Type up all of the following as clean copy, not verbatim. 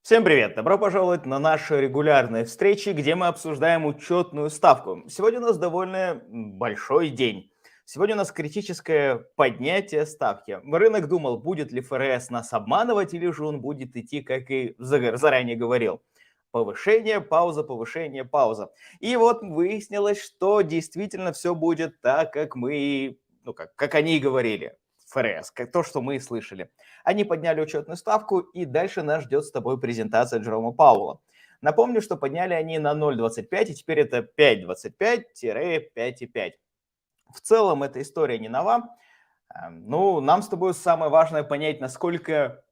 Всем привет! Добро пожаловать на наши регулярные встречи, где мы обсуждаем учетную ставку. Сегодня у нас довольно большой день. Сегодня у нас критическое поднятие ставки. Рынок думал, будет ли ФРС нас обманывать, или же он будет идти, как и заранее говорил. Повышение, пауза, повышение, пауза. И вот выяснилось, что действительно все будет так, как мы, как они и говорили. ФРС, как то, что мы и слышали. Они подняли учетную ставку, и дальше нас ждет с тобой презентация Джерома Пауэлла. Напомню, что подняли они на 0,25, и теперь это 5,25-5,5. В целом эта история не нова. Ну, нам с тобой самое важное понять, насколько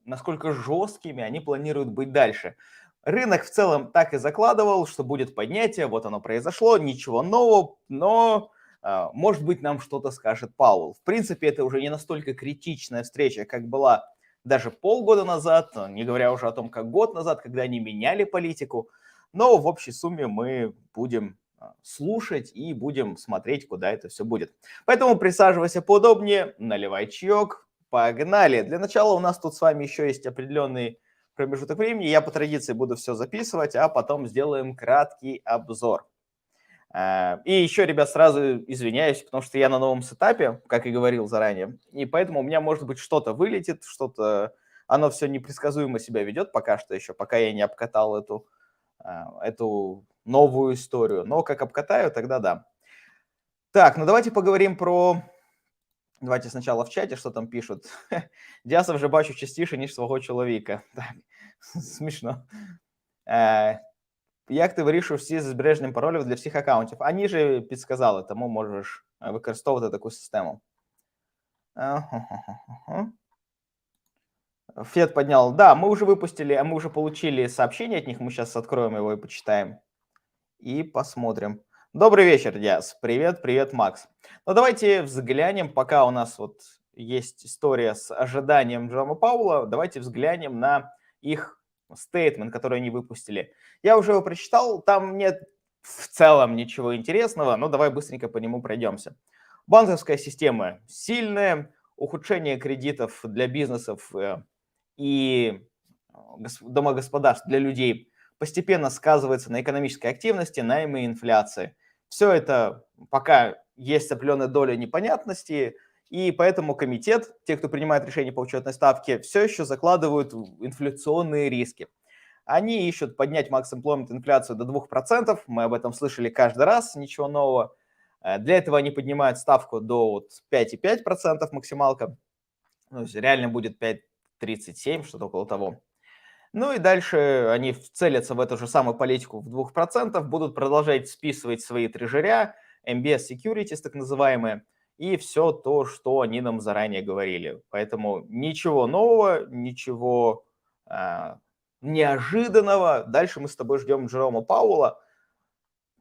жесткими они планируют быть дальше. Рынок в целом так и закладывал, что будет поднятие, вот оно произошло, ничего нового, но может быть нам что-то скажет Пауэлл. В принципе, это уже не настолько критичная встреча, как была даже полгода назад, не говоря уже о том, как год назад, когда они меняли политику. Но в общей сумме мы будем слушать и будем смотреть, куда это все будет. Поэтому присаживайся поудобнее, наливай чаек, погнали. Для начала у нас тут с вами еще есть определенный промежуток времени. Я по традиции буду все записывать, а потом сделаем краткий обзор. И еще, ребят, сразу извиняюсь, потому что я на новом сетапе, как и говорил заранее, и поэтому у меня, может быть, что-то вылетит, оно все непредсказуемо себя ведет пока что еще, пока я не обкатал эту новую историю. Но как обкатаю, тогда да. Так, ну давайте поговорим про... Давайте сначала в чате, що там пишуть. Дяса вже бачу частіше, ніж свого чоловіка. Так, смішно. Як ти вирішуєш всі збереження паролів для всіх аккаунтів? Ані же підсказали, тому можеш використовувати таку систему. Фед поднял. Да, мы уже выпустили, мы уже получили сообщение от них. Мы сейчас откроем его и почитаем. И посмотрим. Добрый вечер, Диас. Привет, привет, Макс. Ну, давайте взглянем, пока у нас вот есть история с ожиданием Джерома Пауэлла, давайте взглянем на их стейтмент, который они выпустили. Я уже его прочитал, там нет в целом ничего интересного, но давай быстренько по нему пройдемся. Банковская система сильная, ухудшение кредитов для бизнесов и домогосподарств, для людей постепенно сказывается на экономической активности, найме и инфляции. Все это пока есть определенная доля непонятности, и поэтому комитет, те, кто принимает решения по учетной ставке, все еще закладывают инфляционные риски. Они ищут поднять Max Employment инфляцию до 2%, мы об этом слышали каждый раз, ничего нового. Для этого они поднимают ставку до 5,5% максималка, ну, реально будет 5,37, что-то около того. Ну и дальше они целятся в эту же самую политику в 2%, будут продолжать списывать свои трежеря, MBS Securities так называемые, и все то, что они нам заранее говорили. Поэтому ничего нового, ничего неожиданного. Дальше мы с тобой ждем Джерома Пауэлла,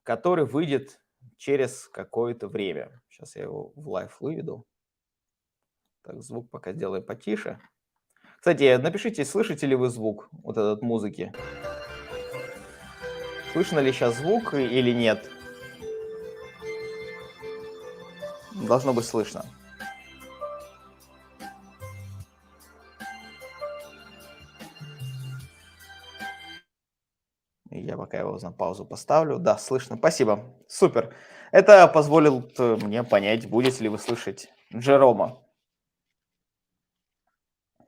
который выйдет через какое-то время. Сейчас я его в лайв выведу. Так, звук пока сделаю потише. Кстати, напишите, слышите ли вы звук вот этот музыки? Слышно ли сейчас звук или нет? Должно быть слышно. Я пока его на паузу поставлю. Да, слышно. Спасибо. Супер. Это позволит мне понять, будете ли вы слышать Джерома.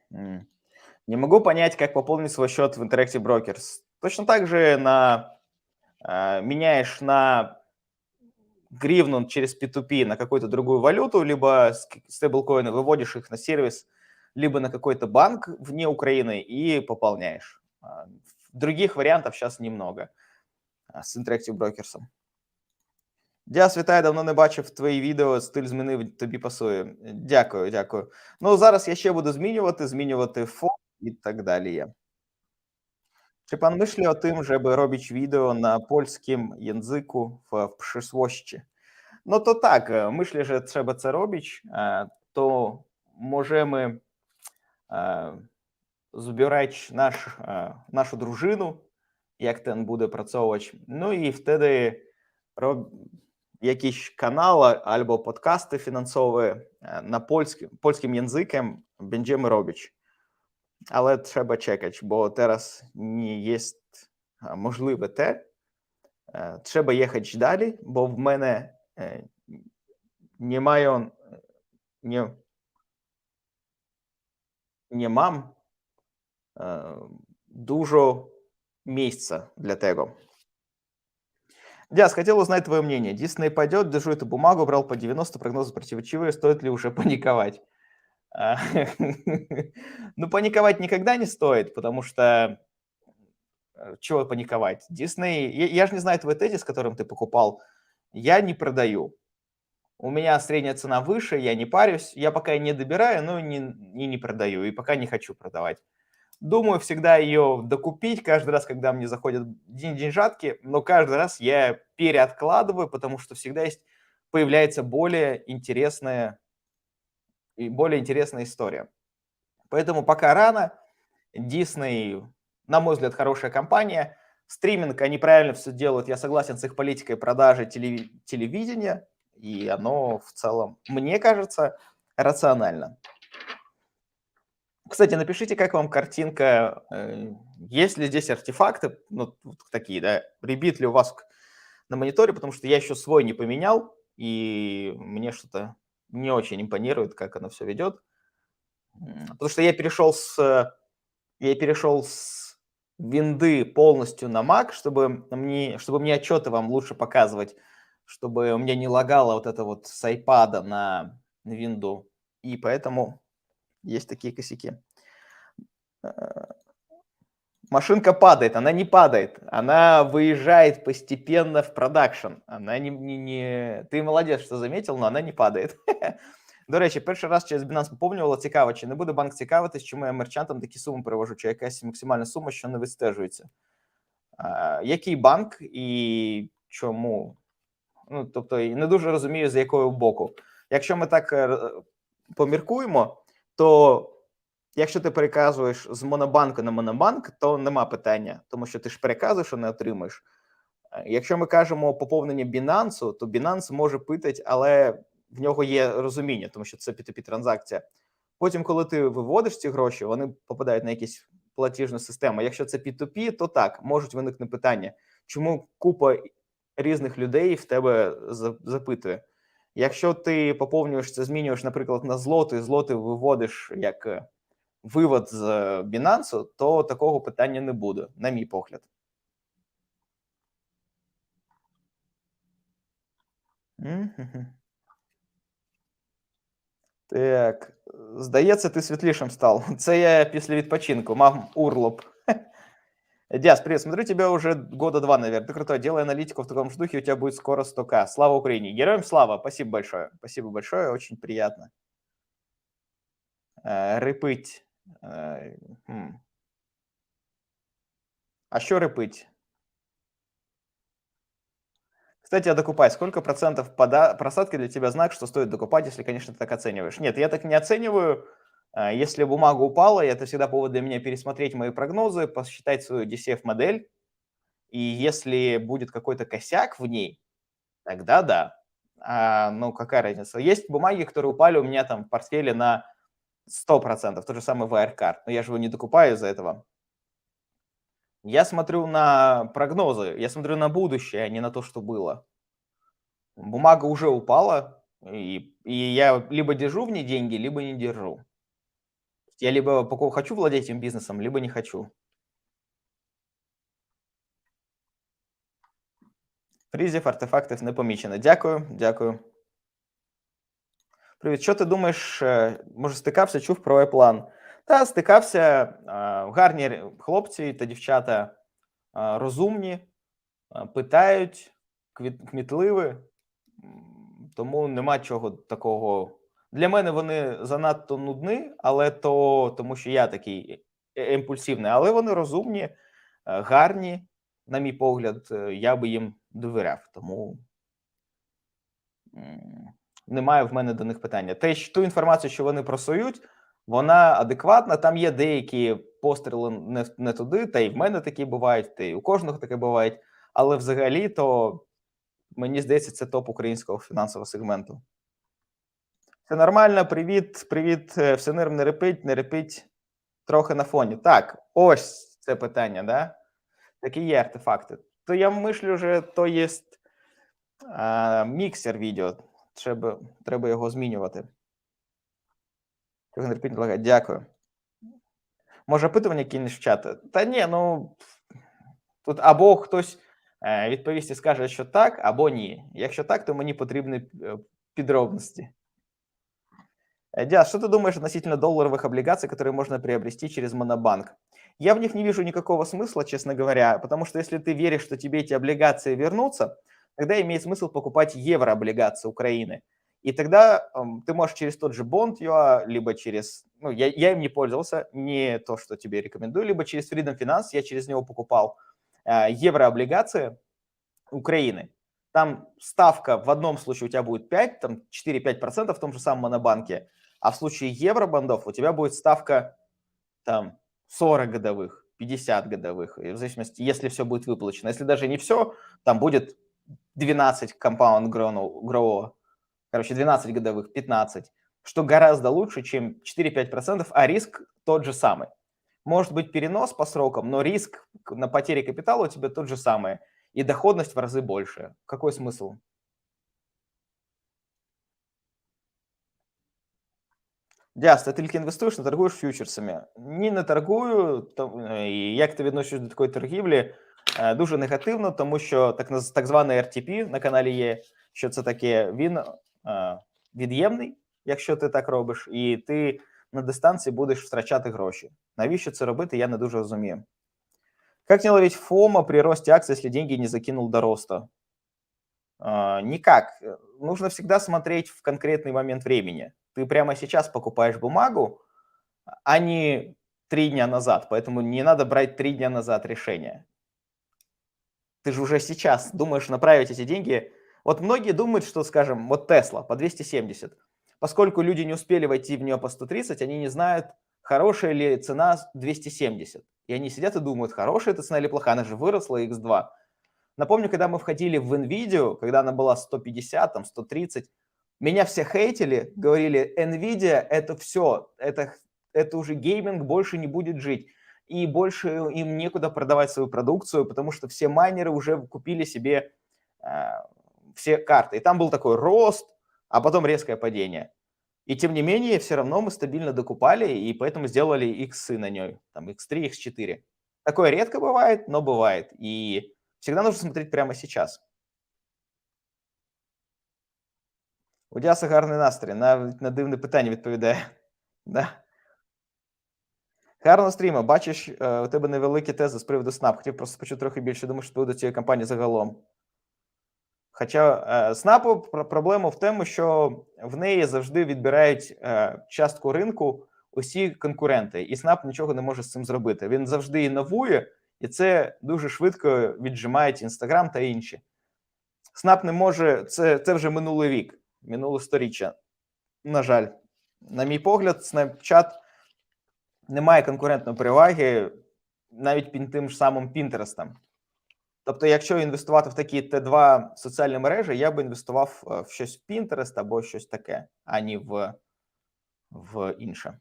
Не могу понять, как пополнить свой счет в Interactive Brokers. Точно так же меняешь на гривну через P2P на какую-то другую валюту, либо стейблкоины, выводишь их на сервис, либо на какой-то банк вне Украины и пополняешь. Других варіантів зараз немного з Interactive Brokers. Дяс, вітаю, давно не бачив твої відео, стиль змінив, тобі пасує. Дякую, дякую. Ну, зараз я ще буду змінювати фон і так далі. Чи пан myśli o tym, żeby robić wideo na polskim języku w przyszłości? No to tak, myślę, że trzeba це robić, to możemy збирати нашу дружину, як ten буде працювати. Ну і вtedy якісь канали або подкасти фінансові на польським язиком będziemy robić. Але треба чекати, бо зараз не є можливе те. Треба їхати далі, бо в мене немає, не, не мам е, дуже місця для того. Дяс, хотел узнать твое мнение. Дисней пойдет, держу эту бумагу, брал по 90, прогнозы противоречивые, стоит ли уже паниковать? А, Ну, паниковать никогда не стоит, потому что чего паниковать? Дисней, я же не знаю твой тезис, которым ты покупал, я не продаю. У меня средняя цена выше, я не парюсь, я пока и не добираю, но не продаю, и пока не хочу продавать. Думаю всегда ее докупить каждый раз, когда мне заходят деньжатки, но каждый раз я переоткладываю, потому что всегда появляется более интересная история. Поэтому пока рано. Disney, на мой взгляд, хорошая компания. Стриминг, они правильно все делают. Я согласен с их политикой продажи телевидения. И оно в целом, мне кажется, рационально. Кстати, напишите, как вам картинка. Есть ли здесь артефакты, ну, вот такие, да, ребит ли у вас на мониторе, потому что я еще свой не поменял, и мне что-то не очень импонирует, как оно все ведет. Потому что я перешел с винды полностью на Mac, чтобы мне отчеты вам лучше показывать, чтобы у меня не лагало вот это вот с iPad на винду. И поэтому есть такие косяки. Машинка падает, она не падает, она выезжает постепенно в продакшн. Она Ти молодець, що заметил, но она не падает. До речі, перший раз через Binance поповнювала, цікаво, чи не буде банк цікавитись, чому я мерчантам такі суми привожу, чи якась максимальна сума, що не відстежується. Який банк і чому? Ну, тобто, не дуже розумію, з якого боку. Якщо ми так поміркуємо, то якщо ти переказуєш з монобанку на монобанк, то нема питання, тому що ти ж переказуєш, а не отримуєш. Якщо ми кажемо поповнення Binance, то Binance може питати, але в нього є розуміння, тому що це P2P транзакція. Потім, коли ти виводиш ці гроші, вони попадають на якісь платіжну систему. Якщо це P2P, то так, можуть виникнути питання, чому купа різних людей в тебе запитує. Якщо ти поповнюєш це, змінюєш, наприклад, на злоти виводиш як вивод з Binance, то такого питання не буде, на мій погляд. Так, здається, ти світлішим став. Це я після відпочинку, мав урлоп. Дяс, привет, смотрю тебя уже года 2, наверное. Ты крутой, делай аналитику в таком же духе, у тебя будет скоро 100К. Слава Украине! Героям слава! Спасибо большое, очень приятно. Репить. А що репить? Кстати, о докупай. Сколько процентов просадки для тебя знак, что стоит докупать, если, конечно, ты так оцениваешь? Нет, я так не оцениваю. Если бумага упала, это всегда повод для меня пересмотреть мои прогнозы, посчитать свою DCF-модель. И если будет какой-то косяк в ней, тогда да. Ну, какая разница? Есть бумаги, которые упали у меня там в портфеле на 100%. Тот же самый IBKR. Но я же его не докупаю из-за этого. Я смотрю на прогнозы, я смотрю на будущее, а не на то, что было. Бумага уже упала, и я либо держу в ней деньги, либо не держу. Я либо хочу владеть этим бизнесом, либо не хочу. Фрізів, артефактів не помічено. Дякую. Привіт, що ти думаєш, може стикався, чув про E-план? Та, стикався, гарні хлопці та дівчата, розумні, питають, кмітливі, тому нема чого такого. Для мене вони занадто нудні, але тому що я такий імпульсивний, але вони розумні, гарні, на мій погляд, я би їм довіряв, тому немає в мене до них питання. Ту інформацію, що вони просують, вона адекватна, там є деякі постріли не туди, та й в мене такі бувають, та й у кожного таке бувають, але взагалі, то мені здається, це топ українського фінансового сегменту. Все нормально, привіт, все нерв, не репить. Трохи на фоні. Так, ось це питання, да? Такі є артефакти. То я мислю, що то є міксер відео. Треба його змінювати. Трохи нетерпіння лагає. Дякую. Може, опитування кинеш в чат? Та ні, ну тут або хтось відповість і скаже, що так, або ні. Якщо так, то мені потрібні подробности. Диас, что ты думаешь относительно долларовых облигаций, которые можно приобрести через Монобанк? Я в них не вижу никакого смысла, честно говоря, потому что если ты веришь, что тебе эти облигации вернутся, тогда имеет смысл покупать еврооблигации Украины. И тогда ты можешь через тот же Bond.ua, либо через... Ну, я им не пользовался, не то, что тебе рекомендую, либо через Freedom Finance, я через него покупал еврооблигации Украины. Там ставка в одном случае у тебя будет 5, там 4-5% в том же самом Монобанке, а в случае евробандов у тебя будет ставка там 40 годовых, 50 годовых, и в зависимости, если все будет выплачено. Если даже не все, там будет 12 compound grow, короче, 12 годовых, 15, что гораздо лучше, чем 4-5%, а риск тот же самый. Может быть перенос по срокам, но риск на потери капитала у тебя тот же самый, и доходность в разы больше. Какой смысл? Діас, ти тільки інвестуєш, не торгуєш фьючерсами. Ні, не торгую, і як ти відносишся до такої торгівлі? Дуже негативно, тому що так званий RTP на каналі є, що це таке, він від'ємний, якщо ти так робиш, і ти на дистанції будеш втрачати гроші. Навіщо це робити, я не дуже розумію. Как не ловить ФОМа при росте акций, если деньги не закинул до роста? Никак. Нужно всегда смотреть в конкретный момент времени. Ты прямо сейчас покупаешь бумагу, а не 3 дня назад, поэтому не надо брать 3 дня назад решение. Ты же уже сейчас думаешь направить эти деньги. Вот многие думают, что, скажем, вот Tesla по 270. Поскольку люди не успели войти в нее по 130, они не знают, хорошая ли цена 270. И они сидят и думают, хорошая эта цена или плохая, она же выросла x2. Напомню, когда мы входили в NVIDIA, когда она была 150, там 130, меня все хейтили, говорили, NVIDIA это все, это уже гейминг больше не будет жить. И больше им некуда продавать свою продукцию, потому что все майнеры уже купили себе все карты. И там был такой рост, а потом резкое падение. И тем не менее, все равно мы стабильно докупали, и поэтому сделали иксы на ней, там x3, x4. Такое редко бывает, но бывает. И всегда нужно смотреть прямо сейчас. У Діаса гарний настрій, навіть на дивне питання відповідає. Да. Гарного стріма. Бачиш, у тебе невеликі тези з приводу СНАП. Хотів просто почути трохи більше, думаю, що з приводу цієї кампанії загалом. Хоча СНАПу проблема в тому, що в неї завжди відбирають частку ринку усі конкуренти, і СНАП нічого не може з цим зробити. Він завжди інновує, і це дуже швидко віджимають Інстаграм та інші. СНАП не може, це вже минулий вік, минуле сторіччя. На жаль, на мій погляд, Snapchat не має конкурентної переваги навіть під тим ж самим Pinterest. Тобто, якщо інвестувати в такі Т2 соціальні мережі, я би інвестував в щось Pinterest або щось таке, а не в інше.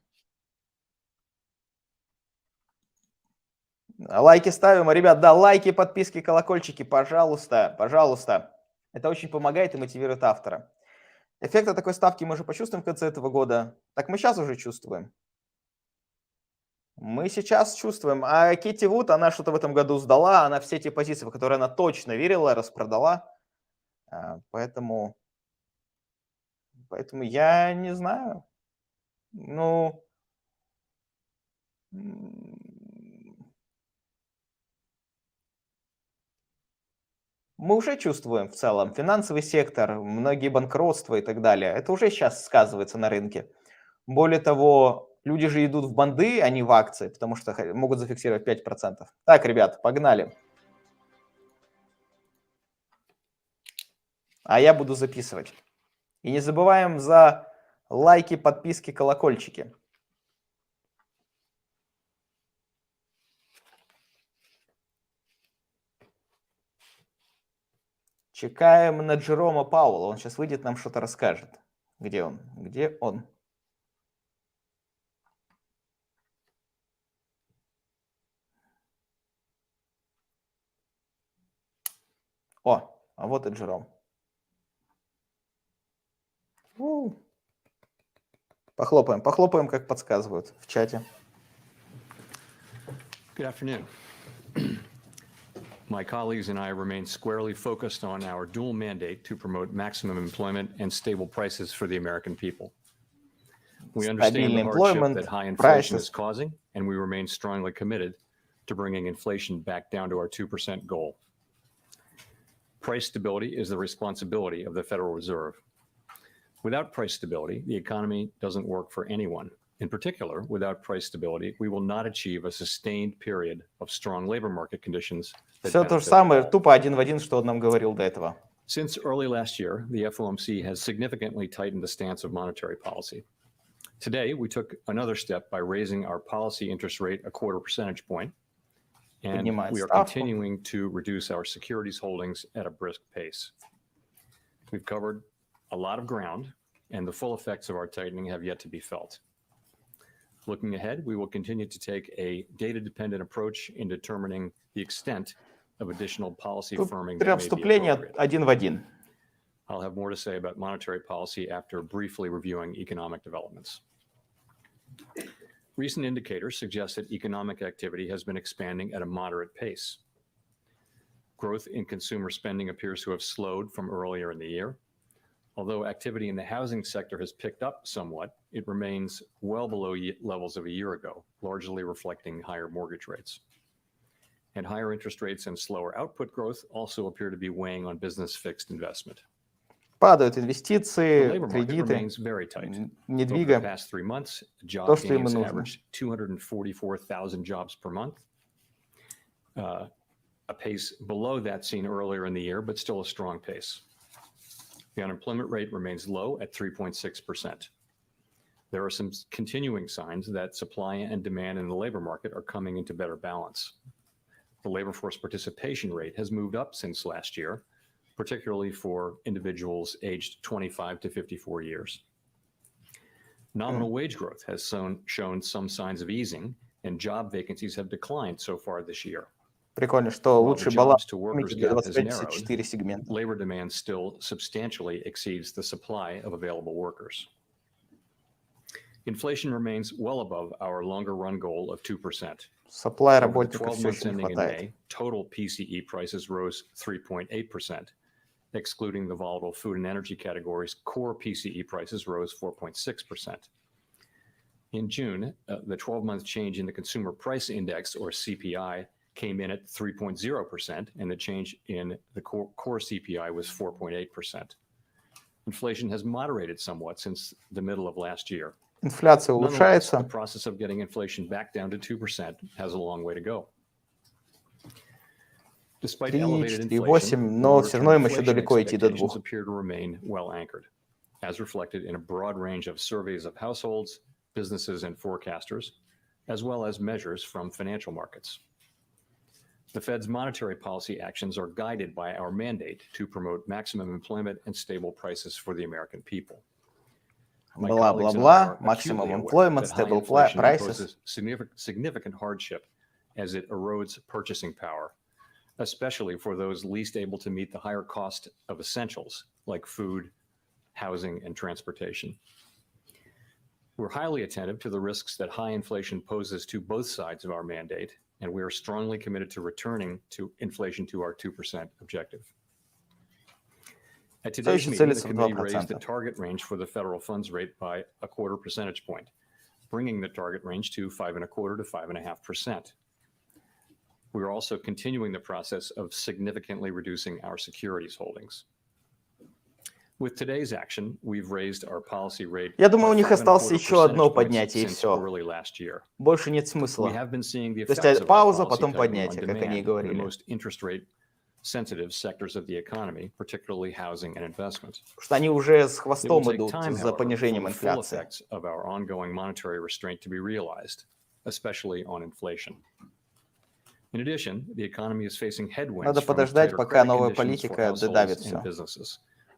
Лайки ставим. Ребят, да, лайки, подписки, колокольчики, пожалуйста, пожалуйста. Это очень помогает и мотивирует автора. Эффекты такой ставки мы уже почувствуем в конце этого года. Так мы сейчас уже чувствуем. Мы сейчас чувствуем. А Китти Вуд, она что-то в этом году сдала. Она все те позиции, в которые она точно верила, распродала. Поэтому я не знаю. Ну, мы уже чувствуем в целом финансовый сектор, многие банкротства и так далее. Это уже сейчас сказывается на рынке. Более того, люди же идут в банды, а не в акции, потому что могут зафиксировать 5%. Так, ребят, погнали. А я буду записывать. И не забываем за лайки, подписки, колокольчики. Чекаем на Джерома Пауэлла. Он сейчас выйдет, нам что-то расскажет. Где он? Где он? О, а вот и Джером. У. Похлопаем, как подсказывают в чате. Good afternoon. My colleagues and I remain squarely focused on our dual mandate to promote maximum employment and stable prices for the American people. We understand the hardship that high inflation is causing, and we remain strongly committed to bringing inflation back down to our 2% goal. Price stability is the responsibility of the Federal Reserve. Without price stability, the economy doesn't work for anyone. In particular, without price stability, we will not achieve a sustained period of strong labor market conditions. Все то же самое, тупо один в один, что он нам говорил до этого. Since early last year, the FOMC has significantly tightened the stance of monetary policy. Today, we took another step by raising our policy interest rate a quarter percentage point, and we are continuing to reduce our securities holdings at a brisk pace. We've covered a lot of ground, and the full effects of our tightening have yet to be felt. Looking ahead, we will continue to take a data-dependent approach in determining the extent of additional policy firming that may be appropriate. Один в один. I'll have more to say about monetary policy after briefly reviewing economic developments. Recent indicators suggest that economic activity has been expanding at a moderate pace. Growth in consumer spending appears to have slowed from earlier in the year. Although activity in the housing sector has picked up somewhat, it remains well below levels of a year ago, largely reflecting higher mortgage rates. And higher interest rates and slower output growth also appear to be weighing on business fixed investment. Падают инвестиции, кредиты, недвига. То, что им и нужно. 244,000 jobs per month, a pace below that seen earlier in the year, but still a strong pace. The unemployment rate remains low at 3.6%. There are some continuing signs that supply and demand in the labor market are coming into better balance. The labor force participation rate has moved up since last year, particularly for individuals aged 25 to 54 years. Nominal wage growth has shown some signs of easing, and job vacancies have declined so far this year. Прикольно, что лучший баланс для 24 сегмента. Labor demand still substantially exceeds the supply of available workers. Inflation remains well above our longer run goal of 2%. Supply работников все еще не хватает. Total PCE prices rose 3.8%. Excluding the volatile food and energy categories, core PCE prices rose 4.6%. In June, the 12-month change in the Consumer Price Index, or CPI, came in at 3.0%, and the change in the core CPI was 4.8%. Inflation has moderated somewhat since the middle of last year. Инфляция улучшается. The process of getting inflation back down to 2% has a long way to go. Despite elevated inflation, но все равно им еще далеко идти до 2. Appear to remain well anchored, as reflected in a broad range of surveys of households, businesses, and forecasters, as well as measures from financial markets. The Fed's monetary policy actions are guided by our mandate to promote maximum employment and stable prices for the American people. Blah, maximum employment, stable prices. Significant hardship as it erodes purchasing power, especially for those least able to meet the higher cost of essentials like food, housing, and transportation. We're highly attentive to the risks that high inflation poses to both sides of our mandate, and we are strongly committed to returning to inflation to our 2% objective. At today's meeting, the committee raised the target range for the federal funds rate by a quarter percentage point, bringing the target range to 5.25% to 5.5%. We are also continuing the process of significantly reducing our securities holdings. With today's action, we've raised our policy rate. Я думаю, у них осталось еще одно поднятие, и все. Больше нет смысла. То есть пауза, потом поднятие, как они и говорили. Sensitive sectors of the economy, particularly housing and investment. Потому что они уже с хвостом идут за понижением инфляции. Effects of our ongoing monetary restraint to be realized, especially on inflation. In addition, the economy is facing headwinds. Надо подождать, пока новая политика додавит все.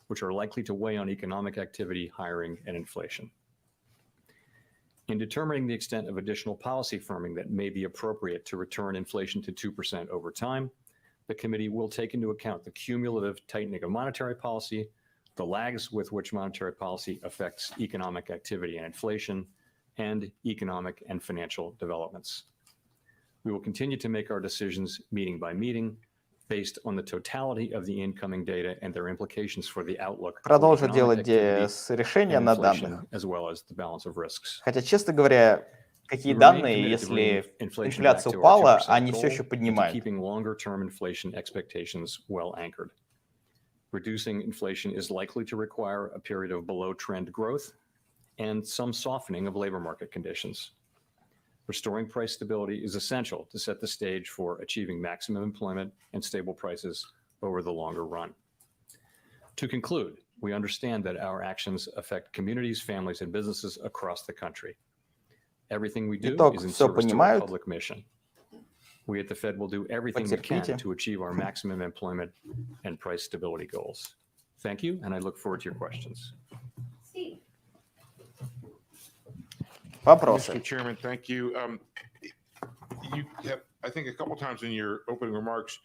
Which are likely to weigh on economic activity, hiring, and inflation. In determining the extent of additional policy firming that may be appropriate to return inflation to 2% over time, the committee will take into account the cumulative tightening of monetary policy, the lags with which monetary policy affects economic activity and inflation, and economic and financial developments. We will continue to make our decisions meeting by meeting, based on the totality of the incoming data and their implications for the outlook for Продолжит economic делать activity решения and на inflation, данных. as well as the balance of risks. Хотя, честно говоря, какие We remain данные, committed to bringing если inflation back инфляция to our упала, 2% а они все goal еще and to поднимают? keeping longer-term inflation expectations well anchored. Reducing inflation is likely to require a period of below-trend growth and some softening of labor market conditions. Restoring price stability is essential to set the stage for achieving maximum employment and stable prices over the longer run. To conclude, we understand that our actions affect communities, families, and businesses across the country. Everything we do Итог, is in все service to our понимают. public mission. We at the Fed will do everything we can Потерпите. to achieve our maximum employment and price stability goals. Thank you, and I look forward to your questions. Вопросы. Mr. Chairman, thank you. You have, I think, a couple times in your opening remarks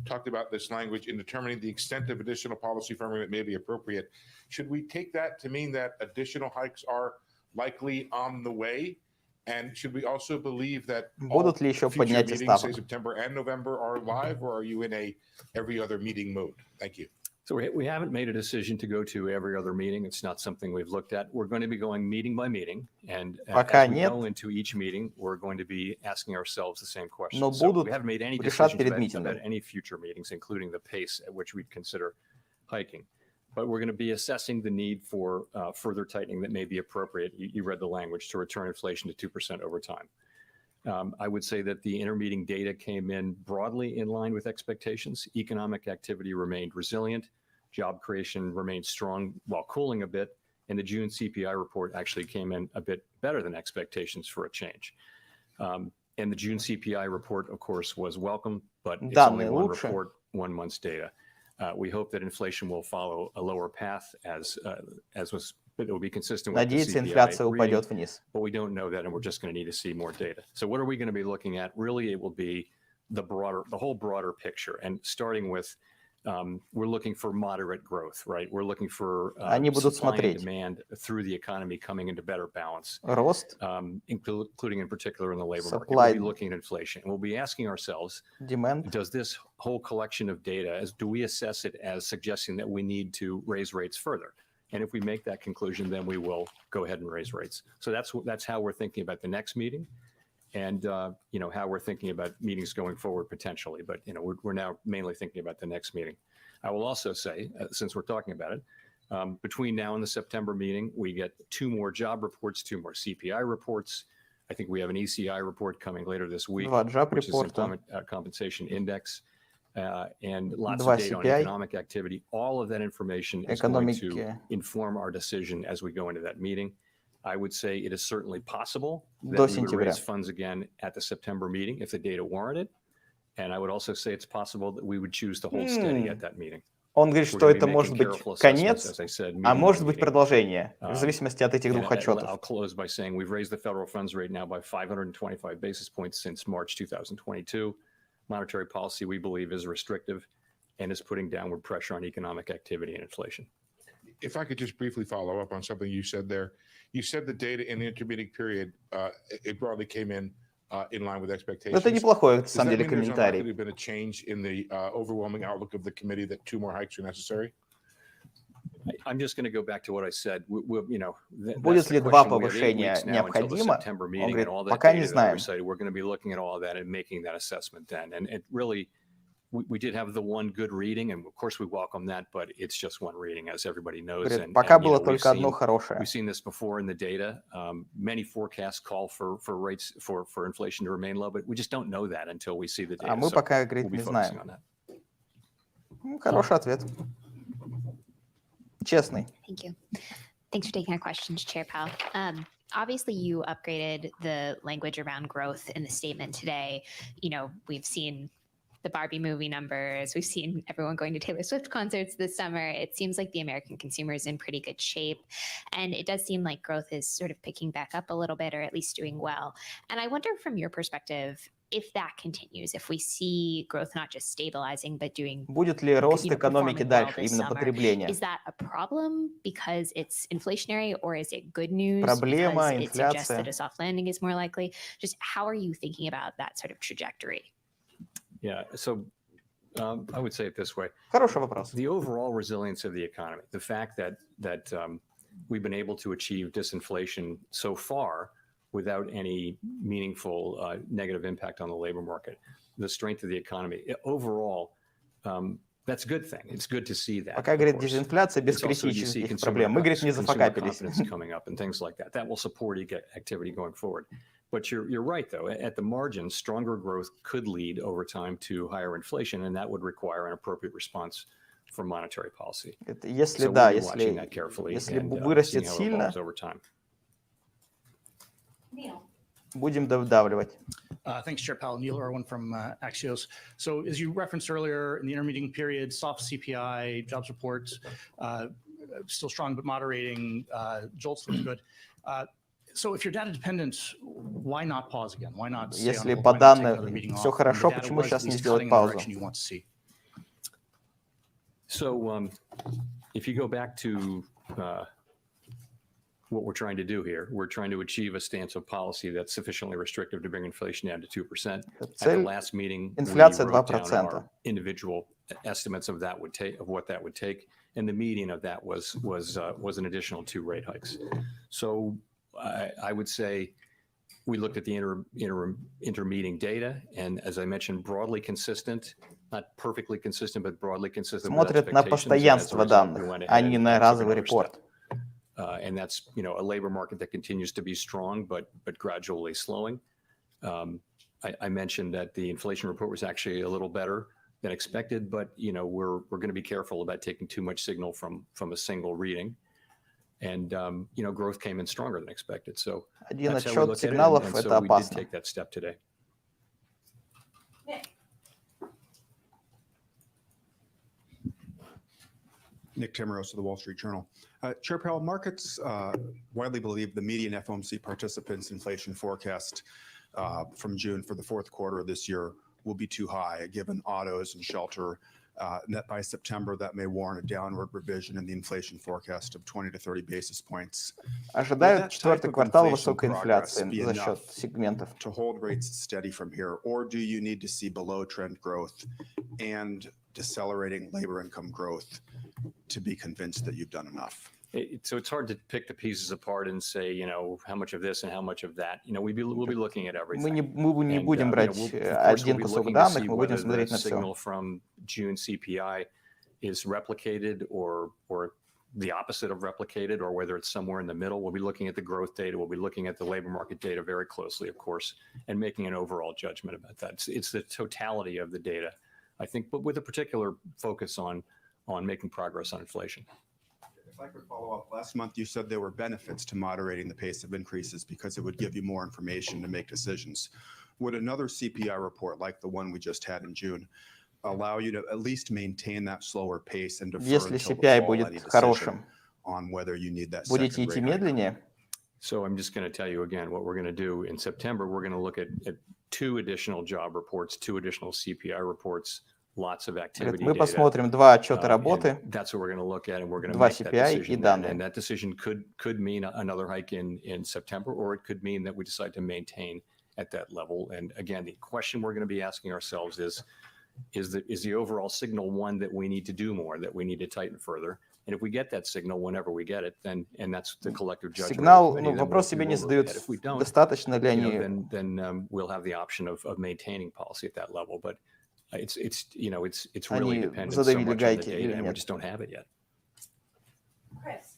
talked about this language in determining the extent of additional policy firming that may be appropriate. Should we take that to mean that additional hikes are likely on the way? And should we also believe that Будут ли еще future поднятия meetings, say ставок? September and November, are live, or are you in a every other meeting mode? Thank you. So we haven't made a decision to go to every other meeting. It's not something we've looked at. We're going to be going meeting by meeting, and Пока as we нет. go into each meeting, we're going to be asking ourselves the same question. Но So будут, we haven't made any решат decisions перед about митингом. any future meetings, including the pace at which we'd consider hiking. But we're going to be assessing the need for further tightening that may be appropriate. You read the language, to return inflation to 2% over time. I would say that the intermeeting data came in broadly in line with expectations. Economic activity remained resilient. Job creation remained strong while cooling a bit. And the June CPI report actually came in a bit better than expectations for a change. And the June CPI report, of course, was welcome, but it's only Данные one лучше. report, 1 month's data. We hope that inflation will follow a lower path as was, but it will be consistent with the Надеется, CPI инфляция reading, упадет вниз. but we don't know that, and we're just going to need to see more data. So what are we going to be looking at? Really, it will be the whole broader picture, and starting with we're looking for moderate growth, right? We're looking for Они будут supply and смотреть. demand through the economy coming into better balance, Рост, including in particular in the labor market. Supply. We'll be looking at inflation. We'll be asking ourselves, demand. does this whole collection of data, do we assess it as suggesting that we need to raise rates further? And if we make that conclusion, then we will go ahead and raise rates. So that's how we're thinking about the next meeting, and how we're thinking about meetings going forward potentially. But we're now mainly thinking about the next meeting. I will also say, since we're talking about it, between now and the September meeting, we get 2 more job reports, 2 more CPI reports. I think we have an ECI report coming later this week, 2 job which is репорта, Employment Compensation Index, and lots 2 of data on CPI. economic activity. All of that information is going to Экономики. inform our decision as we go into that meeting. I would say it is certainly possible До that we would сентября. raise funds again at the September meeting if the data warranted. And I would also say it's possible that we would choose to hold steady at that meeting. Он говорит, We're что going to это be может making быть careful assessments, конец, as I said, а meeting by может быть meeting. продолжение, в зависимости от этих And двух отчетов. I'll close by saying we've raised the federal funds rate now by 525 basis points since March 2022. Monetary policy, we believe, is restrictive and is putting downward pressure on economic activity and inflation. If I could just briefly follow up on something you said there. You said the data in the intermediate period, it broadly came in line with expectations. Это неплохой, на Does самом that деле, mean there's unlikely to комментарий. have been a change in the overwhelming outlook of the committee that 2 more hikes are necessary? I'm just going to go back to what I said. That's Будет the ли 2 question. We have 8 повышения weeks now until the необходимо? September Он meeting, говорит, and all that пока не data that I знаем. recited, we're going to be looking at all of that and making that assessment then. And it really, we did have the one good reading, and of course we welcome that, but it's just one reading, as everybody knows. Говорит, And пока we've было только одно хорошее. seen this before in the data. Many forecasts call for rates for inflation to remain low, but we just don't know that until we see the data. А мы So пока, we'll говорит, be не focusing знаем. on that. Хороший ответ. Честный. Thank you. Thanks for taking our questions, Chair Powell. Obviously, you upgraded the language around growth in the statement today. We've seen the Barbie movie numbers. We've seen everyone going to Taylor Swift concerts this summer. It seems like the American consumer is in pretty good shape. And it does seem like growth is sort of picking back up a little bit, or at least doing well. And I wonder, from your perspective, if that continues, if we see growth not just stabilizing, but doing Будет ли рост экономики performing well дальше, this именно summer, потребление? is that a problem because it's inflationary, or is it good news Проблема, because it suggests that инфляция. a soft landing is more likely? Just how are you thinking about that sort of trajectory? Yeah. So I would say it this way. Хороший вопрос. The overall resilience of the economy, the fact that we've been able to achieve disinflation so far without any meaningful negative impact on the labor market, the strength of the economy overall, that's a good thing. It's good to see that. Пока, говорит, дезинфляция без критических проблем. Мы, говорит, не зафакапились. Coming up and things like that. That will support activity going forward. But you're right, though. At the margin, stronger growth could lead over time to higher inflation, and that would require an appropriate response from monetary policy. Если So да, we'll be watching that carefully если and вырастет seeing how it сильно, evolves over time. будем давливать. Thanks, Chair Powell. Neil Irwin from Axios. So as you referenced earlier, in the intermeeting period, soft CPI, jobs reports, still strong but moderating, JOLTS look good. So if you're data dependent, why not pause again? Why not stay on Если hold? по Why not take данным another meeting всё off? хорошо, The data почему was сейчас at не least сделать cutting in the паузу? direction you want to see. So if you go back to what we're trying to do here, we're trying to achieve a stance of policy that's sufficiently restrictive to bring inflation down to 2%. At the Цель last meeting, we инфляция wrote down 2%. our individual estimates of what that would take, and the median of that was an additional 2 rate hikes. So I would say we looked at the intermeeting data, and as I mentioned, broadly consistent, not perfectly consistent, but broadly consistent with Смотрят на expectations. And as a постоянство result, we данных, went а ahead не and на took разовый another step. репорт. And that's, a labor market that continues to be strong, but gradually slowing. I mentioned that the inflation report was actually a little better than expected, but we're going to be careful about taking too much signal from a single reading. And growth came in stronger than expected. So Один that's how we отчет look at it, сигналов and это so we did опасно. take that step today. Nick Timmeros of the Wall Street Journal. Chair Powell, markets widely believe the median FOMC participants' inflation forecast from June for the fourth quarter of this year will be too high, given autos and shelter, and that by September that may warrant a downward revision in the inflation forecast of 20 to 30 basis points. Ожидают четвертый квартал высокой инфляции за счет сегментов. To hold rates steady from here, or do you need to see below trend growth and decelerating labor income growth to be convinced that you've done enough? So it's hard to pick the pieces apart and say, how much of this and how much of that. We'll be looking at everything. Мы не And, будем брать of course, один we'll be кусок looking to данных, see мы будем whether смотреть the на все. signal from June CPI is replicated or the opposite of replicated, or whether it's somewhere in the middle. We'll be looking at the growth data. We'll be looking at the labor market data very closely, of course, and making an overall judgment about that. It's the totality of the data, I think, but with a particular focus on making progress on inflation. If I could follow up, last month you said there were benefits to moderating the pace of increases because it would give you more information to make decisions. Would another CPI report like the one we just had in June allow you to at least maintain that slower pace and defer Если until the CPI fall any будет decision хорошим, on whether you need that будете second идти rate hike? медленнее? So I'm just going to tell you again what we're going to do in September. We're going to look at 2 additional job reports, 2 additional CPI reports, lots of activity Мы data. посмотрим 2 отчета And работы, that's what we're going to look at, and we're going to 2 make that CPI и decision. данные. And that decision could mean another hike in September, or it could mean that we decide to maintain at that level. And again, the question we're going to be asking ourselves is the overall signal one that we need to do more, that we need to tighten further? And if we get that signal whenever we get it, then, and that's the collective judgment. Сигнал, of the committee, then вопрос себе не задают, достаточно ли они. then we'll have the option of maintaining policy at that level. But it's really Они dependent so задавили much on the гайки или data, and we нет. just don't have it yet. Chris.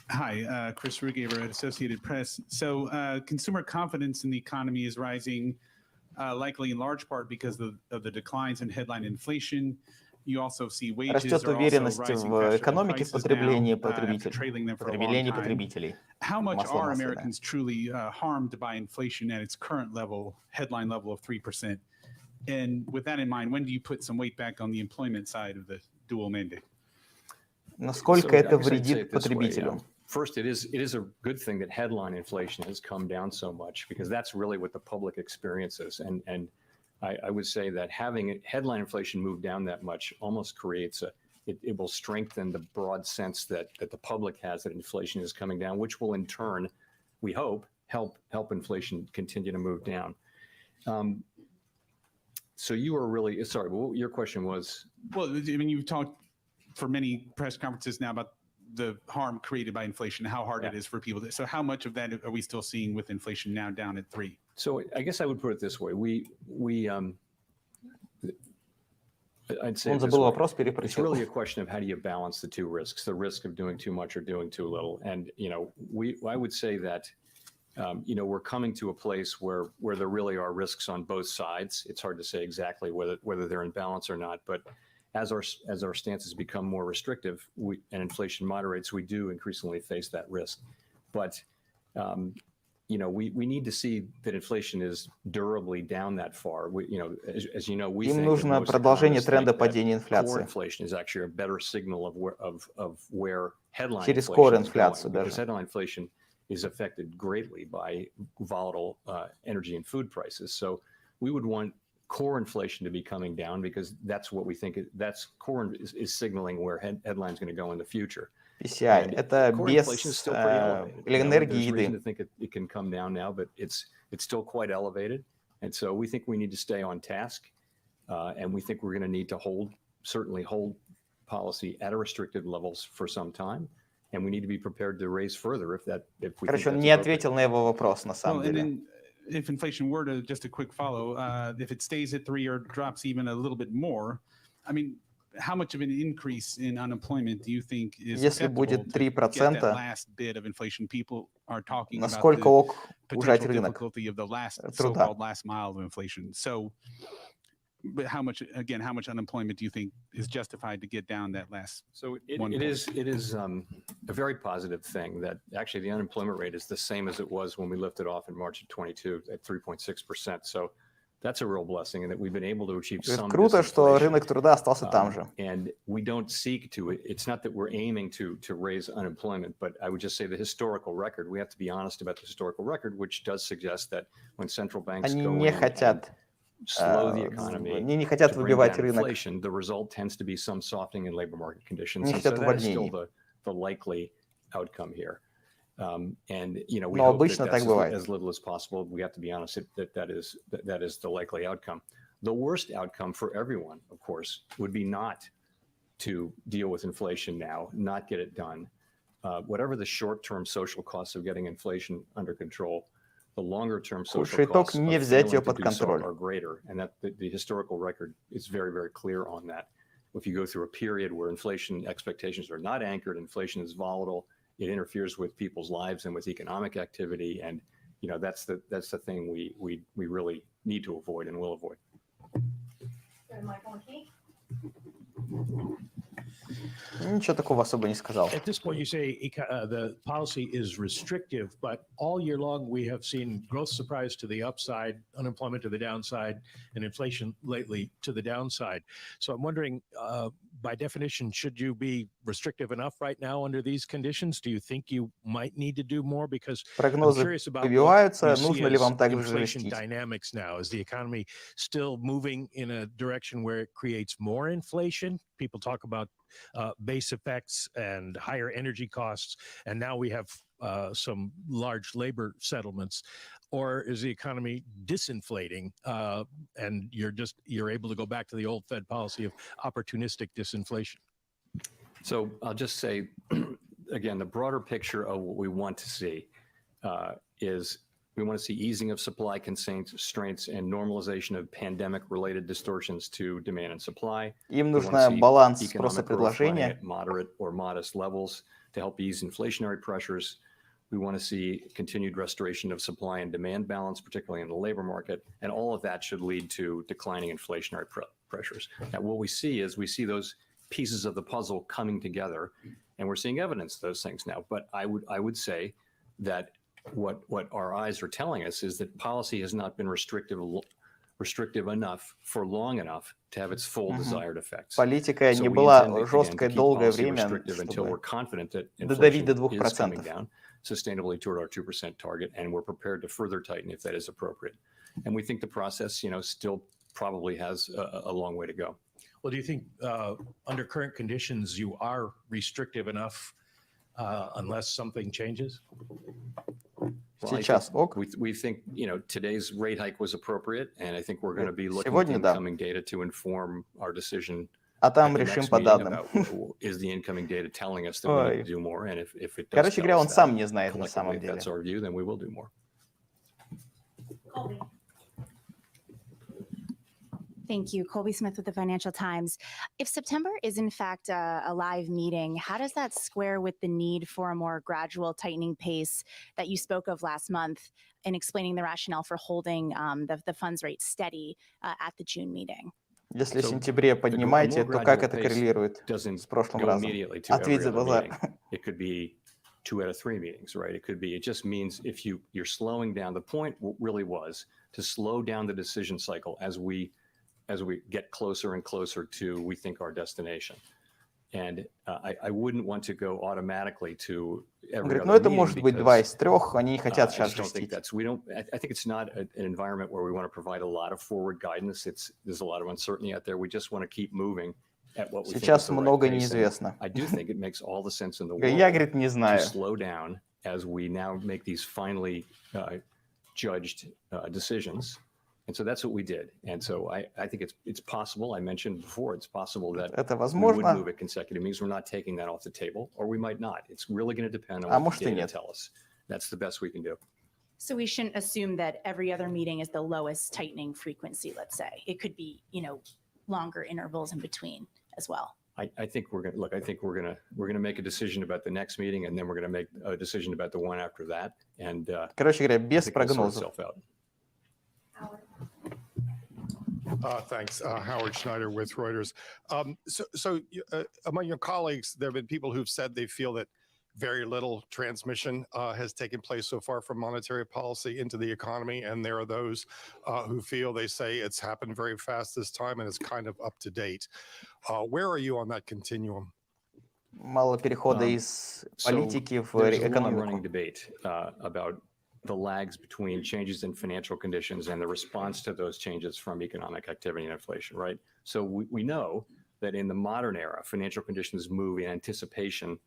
Hi, Chris Rugaber at Associated Press. So consumer confidence in the economy is rising, likely in large part because of the declines in headline inflation. You also see wages Растет are also уверенность rising в faster than экономике в prices потреблении now, after потребителей. trailing them for a long Потреблении time. потребителей. How much Масло are масляное. Americans truly harmed by inflation at its current level, headline level of 3%? And with that in mind, when do you put some weight back on the employment side of the dual mandate? Насколько So, это I guess I'd say вредит it this way, потребителю? first, it is a good thing that headline inflation has come down so much, because that's really what the public experiences. And I would say that having headline inflation move down that much almost creates it will strengthen the broad sense that the public has that inflation is coming down, which will in turn, we hope, help inflation continue to move down. So you were really, sorry, what your question was? Well, I mean, you've talked for many press conferences now about the harm created by inflation, how hard it is for people. So how much of that are we still seeing with inflation now down at 3? So I guess I would put it this way. I'd say Он it this забыл way. вопрос, It's перепросил. really a question of how do you balance the two risks, the risk of doing too much or doing too little. And, I would say that, we're coming to a place where there really are risks on both sides. It's hard to say exactly whether they're in balance or not, but as our stances become more restrictive and inflation moderates, we do increasingly face that risk. But, we need to see that inflation is durably down that far. As you know, we Им think нужно продолжение тренда падения core инфляции. inflation is actually a better signal of where headline Через inflation core is going, инфляцию because даже. headline inflation is affected greatly by volatile energy and food prices. So we would want core inflation to be coming down, because that's what we think that's core is signaling where headline's going to go in the future. PCI. Это Core без inflation is still pretty elevated. энергии There's reason еды. to think it can come down now, but it's still quite elevated. And so we think we need to stay on task, and we think we're going to need to certainly hold policy at a restricted levels for some time, and we need to be prepared to raise further if we think Короче, он that's не appropriate. ответил на его вопрос, на Well, самом and деле. then if inflation were to, just a quick follow, if it stays at 3 or drops even a little bit more, I mean, how much of an increase in unemployment do you think is Если acceptable будет to get that 3%, last bit of inflation? People are talking about насколько the ок ужать potential рынок difficulty of the last труда? so-called last mile of inflation. So, but how much unemployment do you think is justified to get down that last? So it 1 is a very positive thing that actually the unemployment rate is the same as it was when we lifted off in March of 22 at 3.6%. So that's a real blessing, and that we've been able to achieve То есть some круто, что disinflation. рынок труда остался там же. And we don't seek to, it's not that we're aiming to raise unemployment, but I would just say the historical record, we have to be honest about the historical record, which does suggest that when central banks Они go не in and хотят, slow the economy, они не хотят to bring выбивать down рынок, inflation, the result tends to be some softening in labor market conditions. не And so хотят that is still увольнений. the likely outcome here. And we Но hope обычно that так that's бывает. as little as possible. We have to be honest that is the likely outcome. The worst outcome for everyone, of course, would be not to deal with inflation now, not get it done. Whatever the short-term social costs of getting inflation under control, the longer-term social Худший итог costs не of взять ее failing to под do so контроль. are greater, and that the historical record is very, very clear on that. If you go through a period where inflation expectations are not anchored, inflation is volatile, it interferes with people's lives and with economic activity, and that's the thing we really need to avoid and will avoid. Michael McKee. Ничего такого особо не сказал. At this point, you say the policy is restrictive, but all year long we have seen growth surprise to the upside, unemployment to the downside, and inflation lately to the downside. So I'm wondering, by definition, should you be restrictive enough right now under these conditions? Do you think you might need to do more? Because I'm Прогнозы curious about what побиваются, you see нужно ли as вам также inflation жестить? dynamics now. Is the economy still moving in a direction where it creates more inflation? People talk about base effects and higher energy costs, and now we have some large labor settlements. Or is the economy disinflating, and you're able to go back to the old Fed policy of opportunistic disinflation? So I'll just say, again, the broader picture of what we want to see is we want to see easing of supply constraints and normalization of pandemic-related distortions to demand and supply. Им We want нужно to see баланс economic спроса и growth running предложения. at moderate or modest levels to help ease inflationary pressures. We want to see continued restoration of supply and demand balance, particularly in the labor market, and all of that should lead to declining inflationary pressures. Now, what we see those pieces of the puzzle coming together, and we're seeing evidence of those things now. But I would say that what our eyes are telling us is that policy has not been restrictive restrictive enough for long enough to have its full desired effects. Политика So не we была intend, again, to жесткой keep долгое policy время, restrictive until we're чтобы confident that додавить inflation до is coming 2%. down sustainably toward our 2% target, and we're prepared to further tighten if that is appropriate. And we think the process, still probably has a long way to go. Well, do you think under current conditions you are restrictive enough unless something changes? Well, I Сейчас think ок. we think, today's rate hike was appropriate, and I think we're going to be looking at Сегодня the да. incoming data to inform our decision А at там the решим next по meeting данным. about is the incoming data telling us that we need Ой. to do more, and if it does Короче tell говоря, us он that, сам не знает на collectively, самом if деле. that's our view, then we will do more. Colby. Thank you. Colby Smith with the Financial Times. If September is in fact a live meeting, how does that square with the need for a more gradual tightening pace that you spoke of last month in explaining the rationale for holding the funds rate steady at the June meeting? Если в So, сентябре поднимаете, more то как gradual это pace коррелирует doesn't с прошлым go разом? immediately to Ответь every за other базар. meeting. It could be 2 out of 3 meetings, right? It just means if you're slowing down. The point really was to slow down the decision cycle as we get closer and closer to, we think, our destination. And I wouldn't want to go automatically to Он every говорит, other это meeting может быть 2 because из 3, они не хотят I сейчас just don't think жестить. I think it's not an environment where we want to provide a lot of forward guidance. There's a lot of uncertainty out there. We just want to keep moving at what we think is Сейчас the right много pace. And неизвестно. I do think it makes all the sense in the Я, world говорит, не to знаю. slow down as we now make these finally judged decisions. And so that's what we did. And so I think it's possible. I mentioned before, it's possible that Это we would возможно, move at consecutive meetings. We're not taking that off the table, or we might not. It's really going to depend on А what может the и data нет. tell us. That's the best we can do. So we shouldn't assume that every other meeting is the lowest tightening frequency, let's say. It could be, longer intervals in between as well. I think we're going to look. I think we're going to make a decision about the next meeting, and then we're going to make a decision about the one after that. And Короче говоря, I без think it'll sort прогнозов. itself out. Howard. Thanks. Howard Schneider with Reuters. Among your colleagues, there have been people who've said they feel that very little transmission has taken place so far from monetary policy into the economy. And there are those who feel, they say it's happened very fast this time and it's kind of up to date. Where are you on that continuum? Мало перехода из политики в There's a long-running экономику. debate about the lags between changes in financial conditions and the response to those changes from economic activity and inflation, right? So we know that in the modern era, financial conditions move in anticipation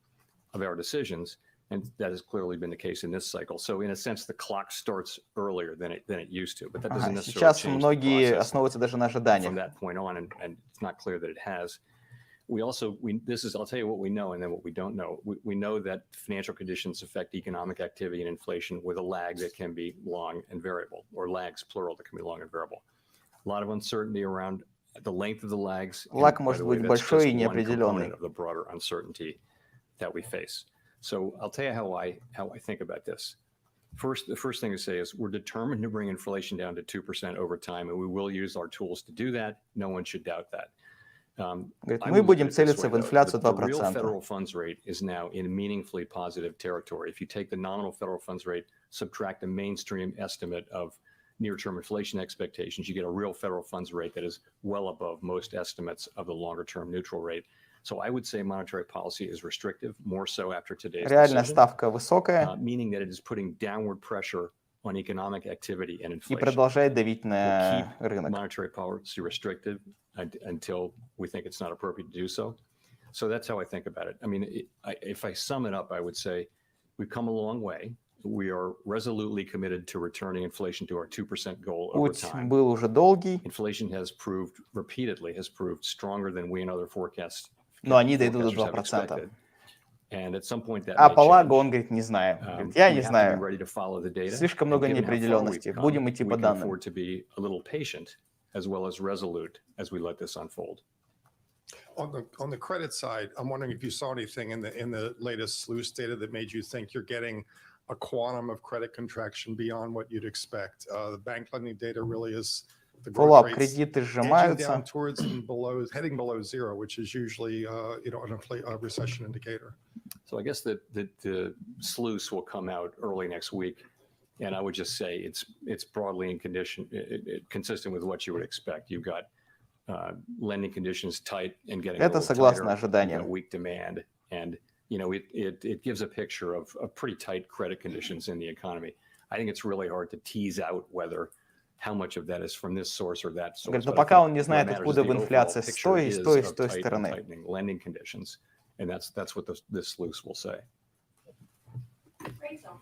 of our decisions, and that has clearly been the case in this cycle. So in a sense, the clock starts earlier than it used to, but that doesn't necessarily Сейчас change the многие process основываются даже на from ожиданиях. that point on, and it's not clear that it has. I'll tell you what we know and then what we don't know. We know that financial conditions affect economic activity and inflation with a lag that can be long and variable, or lags, plural, that can be long and variable. A lot of uncertainty around the length of the lags. Лаг может быть большой и неопределенный. Of the broader uncertainty that we face. So I'll tell you how I think about this. The first thing to say is we're determined to bring inflation down to 2% over time, and we will use our tools to do that. No one should doubt that. Говорит, мы будем целиться в инфляцию The real 2%. federal funds rate is now in meaningfully positive territory. If you take the nominal federal funds rate, subtract a mainstream estimate of near-term inflation expectations, you get a real federal funds rate that is well above most estimates of the longer-term neutral rate. So I would say monetary policy is restrictive, more so after today's Реальная decision, ставка высокая meaning that it is putting downward pressure on economic activity and и inflation. продолжает давить We'll на keep рынок. monetary policy restrictive until we think it's not appropriate to do so. So that's how I think about it. I mean, if I sum it up, I would say we've come a long way. We are resolutely committed to returning inflation to our 2% goal over Путь time. был уже долгий, Inflation has proved stronger than we and other forecasters но они дойдут до have 2%. expected. And at some point that А may по лагу change. он говорит, не знаю. Говорит, я We не have to be знаю. ready to follow the data. Слишком And много given how far we've неопределенности. come, Будем идти we по can данным. afford to be a little patient as well as resolute as we let this unfold. On the credit side, I'm wondering if you saw anything in the latest SLOOS data that made you think you're getting a quantum of credit contraction beyond what you'd expect. The bank lending data really is the growth Фоллап, rates кредиты edging сжимаются. down towards and below, heading below zero, which is usually a recession indicator. So I guess that the SLOOS will come out early next week. And I would just say it's broadly consistent with what you would expect. You've got lending conditions tight and getting a Это little согласно tighter. You've got ожиданиям. weak demand, and it gives a picture of pretty tight credit conditions in the economy. I think it's really hard to tease out how much of that is from this source or that source. Говорит, но But I пока think он не what знает, matters is откуда the в overall инфляция с picture той, и с is той, и с of той tight and стороны. tightening lending conditions, and that's what this sleuth will say. Rachel.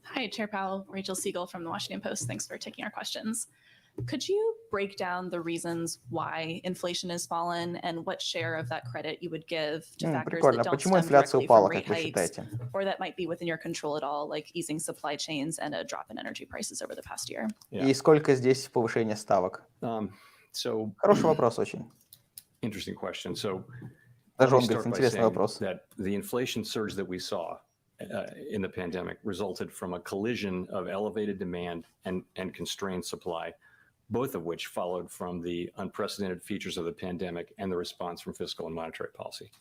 Hi, Chair Powell, Rachel Siegel from the Washington Post. Thanks for taking our questions. Could you break down the reasons why inflation has fallen and what share of that credit you would give to factors Прикольно. that don't Почему stem инфляция directly from упала, rate как вы hikes считаете? or that might be within your control at all, like easing supply chains and a drop in energy prices over the past year? И сколько здесь повышения ставок? So Хороший вопрос очень. interesting question. So Даже let он me говорит, start by интересный saying вопрос. that the inflation surge that we saw in the pandemic resulted from a collision of elevated demand and constrained supply, both of which followed from the unprecedented features of the pandemic and the response from fiscal and monetary policy.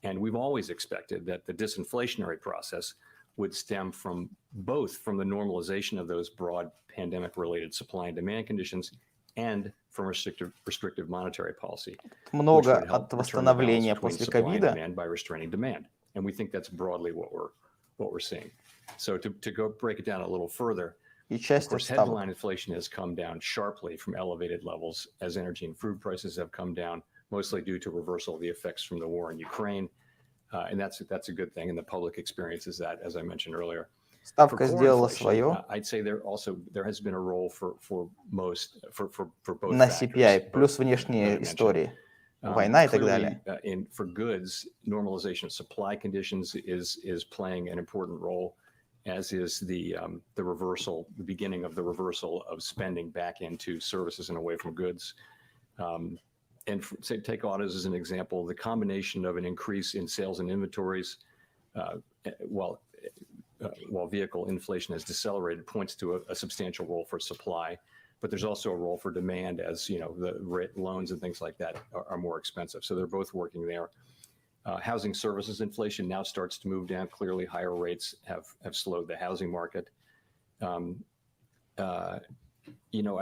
And we've always expected that the disinflationary process would stem from both from the normalization of those broad pandemic-related supply and demand conditions and from restrictive monetary policy, which Много would help от return the balance восстановления between после supply and ковида. demand by restraining demand. And we think that's broadly what we're seeing. So to go break it down a little further, И of часть от course, ставок. headline inflation has come down sharply from elevated levels as energy and food prices have come down, mostly due to reversal of the effects from the war in Ukraine. And that's a good thing, and the public experiences that, as I mentioned earlier. For Ставка core сделала inflation, свое I'd say there has been a role for both на factors, CPI, both плюс that I внешние mentioned. истории, война и так Clearly, далее. for goods, normalization of supply conditions is playing an important role, as is the beginning of the reversal of spending back into services and away from goods. And say, take autos as an example, the combination of an increase in sales and inventories, while vehicle inflation has decelerated, points to a substantial role for supply. But there's also a role for demand, as the loans and things like that are more expensive. So they're both working there. Housing services inflation now starts to move down. Clearly, higher rates have slowed the housing market. I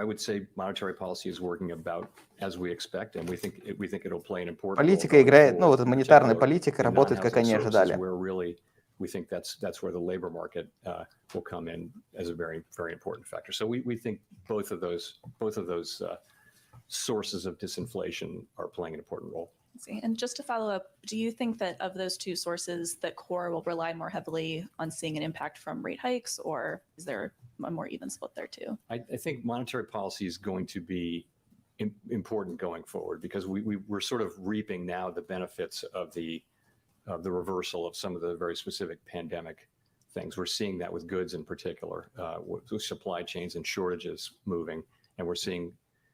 would say monetary policy is working about as we expect, and we think it'll play an important role. Политика играет, going вот forward, эта монетарная in particular политика in работает, как non-housing они services, ожидали. where really we think that's where the labor market will come in as a very, very important factor. So we think both of those sources of disinflation are playing an important role. And just to follow up, do you think that of those two sources, that core will rely more heavily on seeing an impact from rate hikes, or is there a more even split there too? I think monetary policy is going to be important going forward, because we're sort of reaping now the benefits of the reversal of some of the very specific pandemic things. We're seeing that with goods in particular, with supply chains and shortages moving, and we're seeing.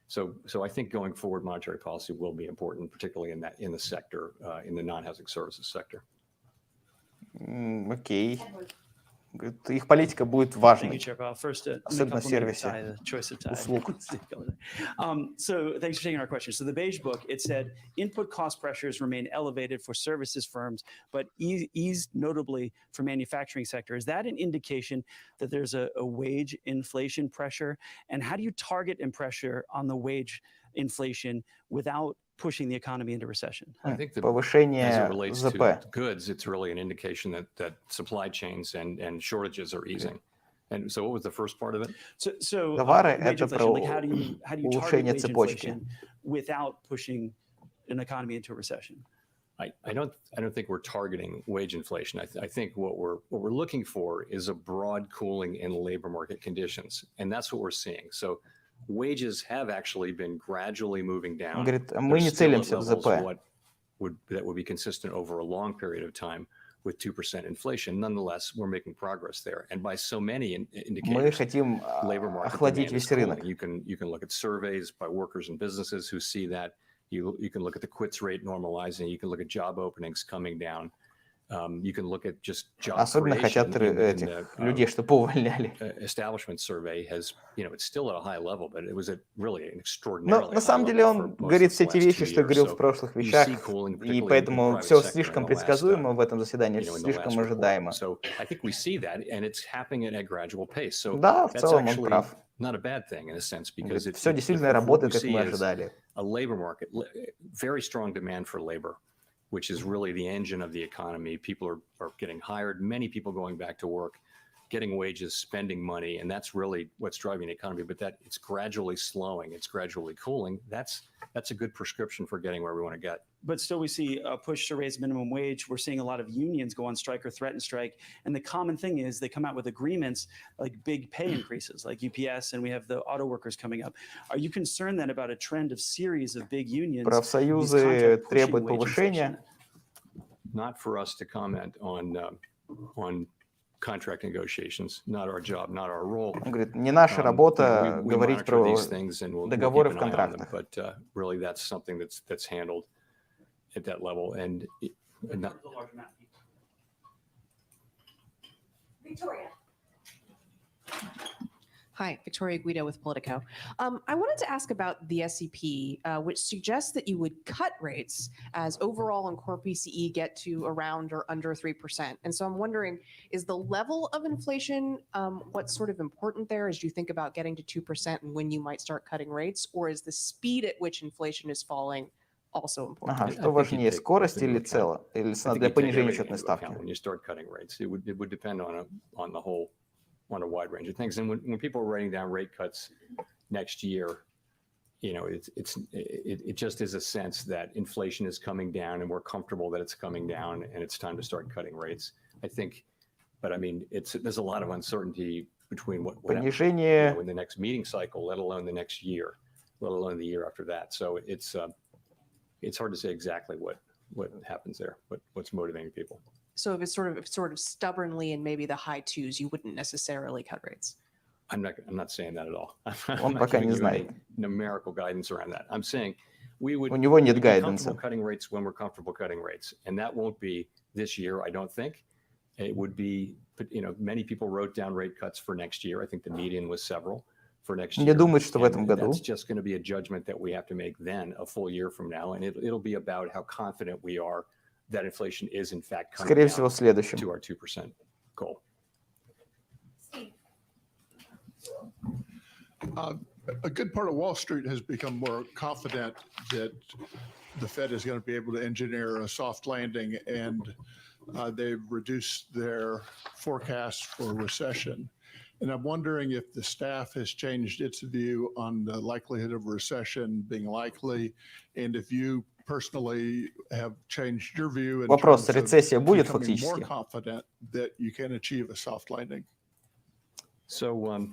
So I think going forward, monetary policy will be important, particularly in the sector, in the non-housing services sector. Окей. Говорит, их политика будет важной, особенно в compliment сервисе Ty, the choice of Ty. услуг. So thanks for taking our question. So the Beige Book, it said input cost pressures remain elevated for services firms, but eased notably for manufacturing sector. Is that an indication that there's a wage inflation pressure? And how do you target and pressure on the wage inflation without pushing the economy into recession? I think that Повышение as it relates ЗП. to goods, it's really an indication that supply chains and shortages are easing. And so what was the first part of it? So Товары — wage это inflation, про like how do you target улучшение wage цепочки. inflation without pushing an economy into a recession? I don't think we're targeting wage inflation. I think what we're looking for is a broad cooling in labor market conditions, and that's what we're seeing. So wages have actually been gradually moving down. Он говорит, They're мы не still at целимся в levels ЗП. that would be consistent over a long period of time with 2% inflation. Nonetheless, we're making progress there, and by so many Мы indicators, хотим labor market охладить demand is весь рынок. cooling. You can look at surveys by workers and businesses who see that. You can look at the quits rate normalizing. You can look at job openings coming down. You can look at just job Особенно хотят creation in этих the, людей, что повыгоняли. establishment survey has, it's still at a high level, but it was at really an Но extraordinarily на high самом деле level он for most говорит of все the те last вещи, 2 что years. говорил в So прошлых you вещах, see cooling, и particularly in поэтому private все sector in слишком the last, предсказуемо в этом заседании, in the слишком last report. ожидаемо. So I think we see that, and it's happening at a gradual pace. So Да, в that's целом он actually прав. not a bad thing in a sense, Он because говорит, все действительно if what работает, we как мы see is ожидали. a labor market, very strong demand for labor, which is really the engine of the economy. People are getting hired, many people going back to work, getting wages, spending money, and that's really what's driving the economy. But that it's gradually slowing, it's gradually cooling. That's a good prescription for getting where we want to get. But still, we see a push to raise minimum wage. We're seeing a lot of unions go on strike or threaten strike. And the common thing is they come out with agreements like big pay increases, like UPS, and we have the auto workers coming up. Are you concerned then about a trend of series of big unions? Профсоюзы требуют повышения. Not for us to comment on contract negotiations, not our job, not our role. Он говорит, не наша работа We говорить monitor про these things and we'll договоры keep в an eye on them, контрактах. but really that's something that's handled at that level. And not, Victoria. Hi, Victoria Guido with Politico. I wanted to ask about the SEP, which suggests that you would cut rates as overall and core PCE get to around or under 3%. And so I'm wondering, is the level of inflation what's sort of important there as you think about getting to 2% and when you might start cutting rates? Or is the speed at which inflation is falling also important? Ага, что важнее, скорость или цена, или цена для понижения счетной ставки? When you start cutting rates, it would depend on the whole, on a wide range of things. And when people are writing down rate cuts next year, it just is a sense that inflation is coming down and we're comfortable that it's coming down and it's time to start cutting rates. I think, but I mean, there's a lot of uncertainty between what Понижение in the next meeting cycle, let alone the next year, let alone the year after that. So it's hard to say exactly what happens there, what's motivating people. So if it's sort of stubbornly in maybe the high twos, you wouldn't necessarily cut rates. I'm not saying that at all. Он пока не знает. Numerical guidance around that. I'm saying we would У него нет be гайденса. comfortable cutting rates when we're comfortable cutting rates, and that won't be this year, I don't think. It would be, many people wrote down rate cuts for next year. I think the median was several for next year. Не думают, что в этом году. That's just going to be a judgment that we have to make then, a full year from now, and it'll be about how confident we are that inflation is in fact coming Скорее всего, в down следующем. to our 2% goal. A good part of Wall Street has become more confident that the Fed is going to be able to engineer a soft landing, and they've reduced their forecast for recession. And I'm wondering if the staff has changed its view on the likelihood of recession being likely, and if you personally have changed your view in Вопрос, terms of рецессия будет becoming more фактически? confident that you can achieve a soft landing. So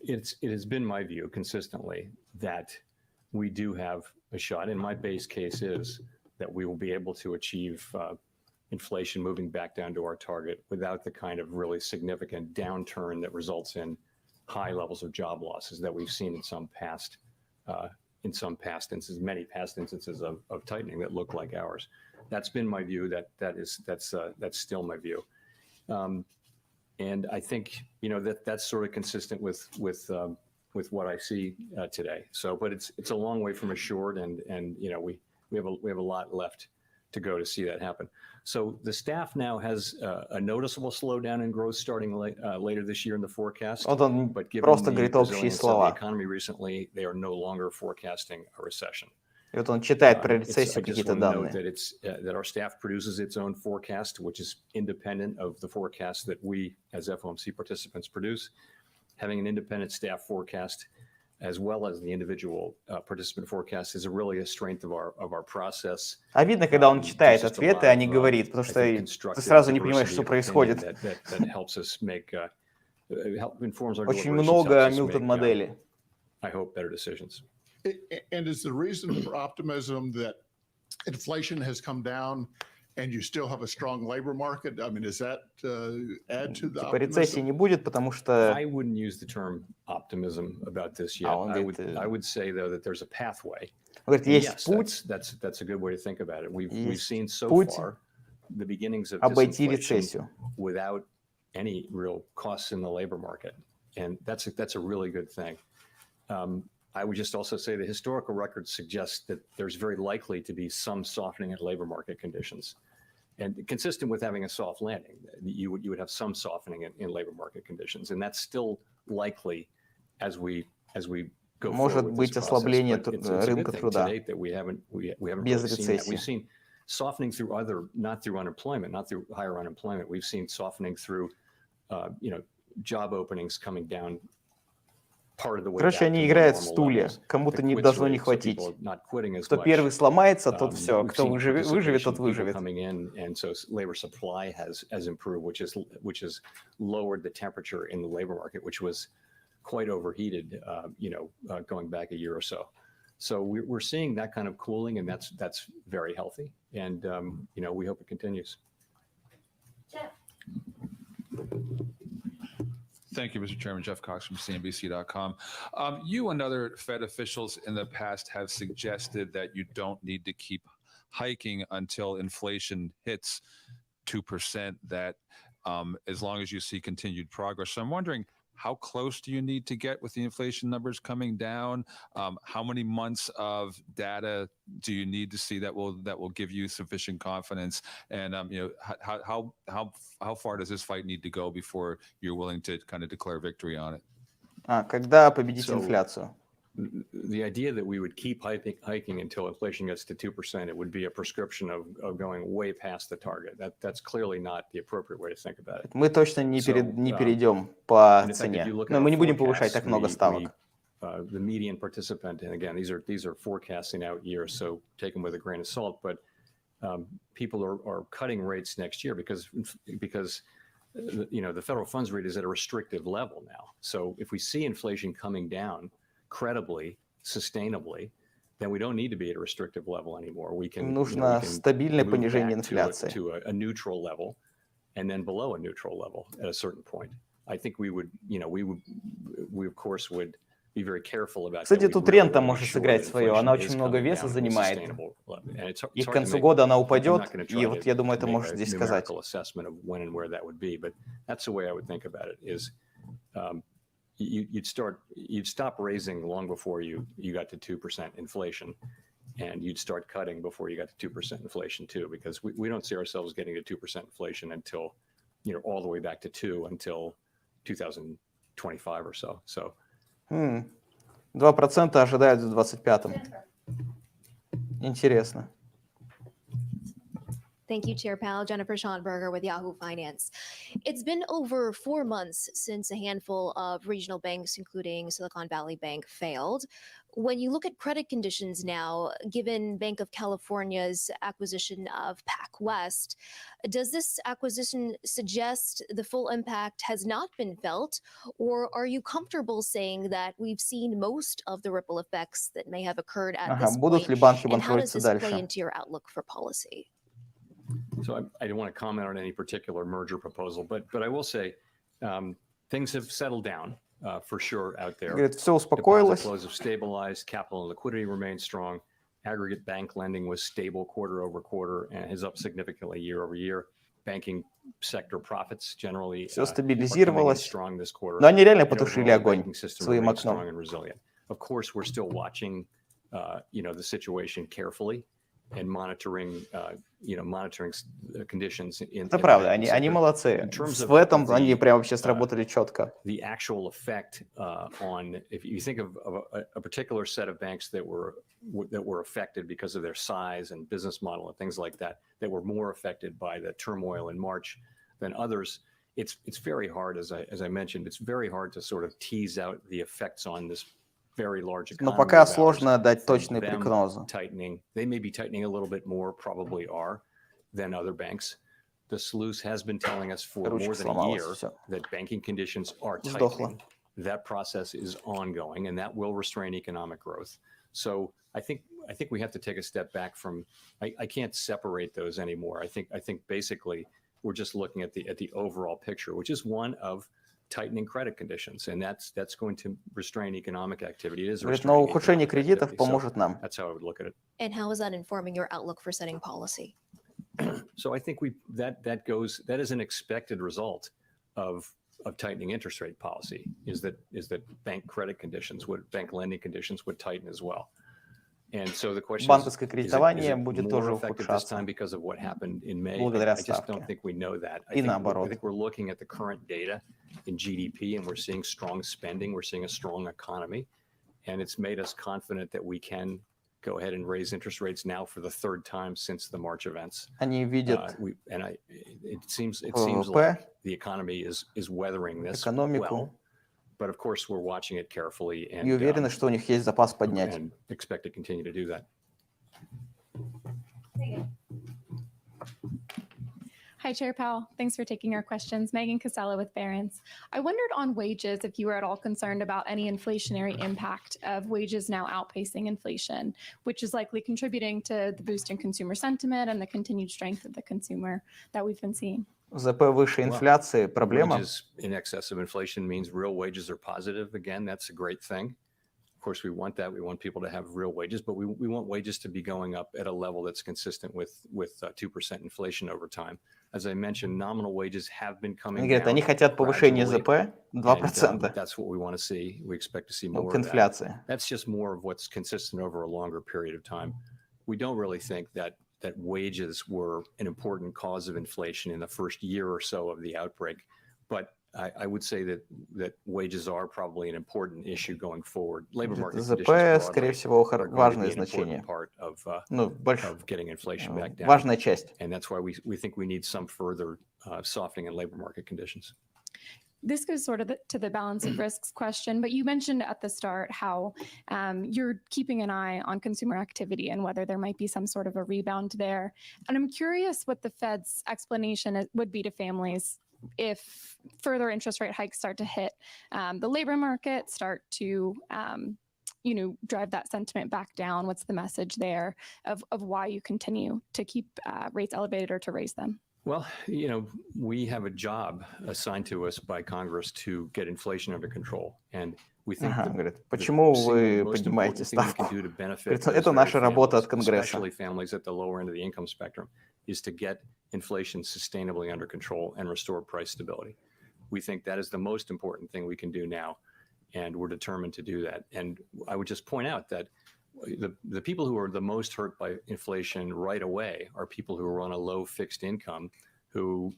it has been my view consistently that we do have a shot, and my base case is that we will be able to achieve inflation moving back down to our target without the kind of really significant downturn that results in high levels of job losses that we've seen in some past instances, many past instances of tightening that look like ours. That's been my view. That's still my view. And I think that's sort of consistent with what I see today. So, but it's a long way from assured, and we have a lot left to go to see that happen. So the staff now has a noticeable slowdown in growth starting later this year in the forecast. Вот он But given просто the говорит общие resilience of the слова. economy recently, they are no longer forecasting a recession. И вот он читает про I рецессию just какие-то want to note данные. that our staff produces its own forecast, which is independent of the forecast that we as FOMC participants produce. Having an independent staff forecast as well as the individual participant forecast is really a strength of our process. А видно, когда он читает ответы, а не говорит, потому что ты сразу не понимаешь, что происходит. That helps us make, informs our Очень deliberations, много helps us Милтон-модели. make, I hope, better decisions. And is the reason for optimism that inflation has come down and you still have a strong labor market? I mean, does that add to the Типа рецессии не будет, потому что... I wouldn't use the term optimism about this yet. I would say, though, that there's a pathway. Говорит, есть путь. That's a good way to think about it. We've seen so путь. far the beginnings of обойти disinflation рецессию. without any real costs in the labor market. And that's a really good thing. I would just also say the historical records suggest that there's very likely to be some softening in labor market conditions. And consistent with having a soft landing, you would have some softening in labor market conditions. And that's still likely as we go Может forward with быть this process. ослабление But it's a good рынка thing труда to date that we haven't без really seen that. рецессии. We've seen softening through not through unemployment, not through higher unemployment. We've seen softening through, job openings coming down part of the way back Короче, to они more играют в normal стулья. levels. Кому-то The не quits должно не rate, so хватить. people are not quitting as Кто much. первый сломается, тот все. We've Кто seen выживет, тот participation, people выживет. coming in, and so labor supply has improved, which has lowered the temperature in the labor market, which was quite overheated, going back a year or so. So we're seeing that kind of cooling, and that's very healthy, and we hope it continues. Thank you, Mr. Chairman. Jeff Cox from CNBC.com. You and other Fed officials in the past have suggested that you don't need to keep hiking until inflation hits 2%, that as long as you see continued progress. So I'm wondering, how close do you need to get with the inflation numbers coming down? How many months of data do you need to see that will give you sufficient confidence? And how far does this fight need to go before you're willing to kind of declare victory on it? Когда победить инфляцию? The idea that we would keep hiking until inflation gets to 2%, it would be a prescription of going way past the target. That's clearly not the appropriate way to think about it. Мы точно не перейдем по цене. Но мы не будем повышать так много ставок. The median participant, and again, these are forecasting out years, so take them with a grain of salt. But people are cutting rates next year because the federal funds rate is at a restrictive level now. So if we see inflation coming down credibly, sustainably, then we don't need to be at a restrictive level anymore. We can Нужно стабильное move понижение back инфляции. to a neutral level, and then below a neutral level at a certain point. I think we of course would be very careful about. Кстати, тут рента может сыграть свое. Она очень много веса занимает. И к концу года она упадет. И вот я думаю, это может здесь сказать. You'd stop raising long before you got to 2% inflation, and you'd start cutting before you got to 2% inflation too, because we don't see ourselves getting to 2% inflation until, all the way back to 2 until 2025 or so. So 2% ожидают в 25-м. Интересно. Thank you, Chair Powell. Jennifer Schonberger with Yahoo Finance. It's been over 4 months since a handful of regional banks, including Silicon Valley Bank, failed. When you look at credit conditions now, given Bank of California's acquisition of PacWest, does this acquisition suggest the full impact has not been felt, or are you comfortable saying that we've seen most of the ripple effects that may have occurred at this Будут ли point? банки And how does банкротиться this play дальше? into your outlook for policy? So I don't want to comment on any particular merger proposal, but I will say things have settled down for sure out there. Говорит, все Deposit успокоилось. flows have stabilized, capital and liquidity remain strong. Aggregate bank lending was stable quarter over quarter and is up significantly year over year. Banking sector profits generally Все are coming in стабилизировалось. strong this quarter. Но они реально And потушили overall, the огонь banking system своим remains окном. strong and resilient. Of course, we're still watching, the situation carefully and monitoring conditions in. Это правда, они молодцы. В этом они прям вообще сработали четко. The actual effect on, if you think of a particular set of banks that were affected because of their size and business model and things like that were more affected by the turmoil in March than others, it's very hard, as I mentioned, it's very hard to sort of tease out the effects on this very large economy. Но пока of ours сложно дать from точные them прогнозы. tightening. They may be tightening a little bit more, probably are, than other banks. The sluice has been telling us for more than a year that banking conditions are tightening. That process is ongoing, and that will restrain economic growth. So I think we have to take a step back from. I can't separate those anymore. I think basically we're just looking at the overall picture, which is one of tightening credit conditions, and that's going to restrain economic activity. It is Говорит, но ухудшение кредитов поможет нам. That's how I would look at it. And how is that informing your outlook for setting policy? So I think that is an expected result of tightening interest rate policy, is that bank credit conditions bank lending conditions would tighten as well. And so the question Банковское is кредитование it будет more тоже effective this ухудшаться time because of what happened in May? благодаря I just don't ставке. think we know that. И I наоборот. think we're looking at the current data in GDP, and we're seeing strong spending, we're seeing a strong economy, and it's made us confident that we can go ahead and raise interest rates now for the third time since the March events. Они видят It seems ВВП, like the economy is weathering this экономику, well, but of course we're watching it carefully и уверены, что у них есть запас поднять. and expect to continue to do that. Hi, Chair Powell. Thanks for taking our questions. Megan Casella with Barron's. I wondered on wages if you were at all concerned about any inflationary impact of wages now outpacing inflation, which is likely contributing to the boost in consumer sentiment and the continued strength of the consumer that we've been seeing. ЗП выше инфляции проблема. Wages in excess of inflation means real wages are positive. Again, that's a great thing. Of course, we want that. We want people to have real wages, but we want wages to be going up at a level that's consistent with 2% inflation over time. As I mentioned, nominal wages have been coming Они говорят, down они хотят повышения gradually, ЗП 2%. and that's what we want to see. We expect to see more К of that. инфляции. That's just more of what's consistent over a longer period of time. We don't really think that wages were an important cause of inflation in the first year or so of the outbreak, but I would say that wages are probably an important issue going forward. Labor market ЗП, скорее всего, важное значение. Ну, of getting inflation back down. Важная часть. And that's why we think we need some further softening in labor market conditions. This goes sort of to the balance of risks question, but you mentioned at the start how you're keeping an eye on consumer activity and whether there might be some sort of a rebound there. And I'm curious what the Fed's explanation would be to families if further interest rate hikes start to hit the labor market, start to drive that sentiment back down. What's the message there of why you continue to keep rates elevated or to raise them? Well, we have a job assigned to us by Congress to get inflation under control. And we think почему вы поднимаете ставку? Это наша работа от Конгресса. Especially families at the lower end of the income spectrum, is to get inflation sustainably under control and restore price stability. We think that is the most important thing we can do now, and we're determined to do that. And I would just point out that the people who are the most hurt by inflation right away are people who are on a low fixed income, who,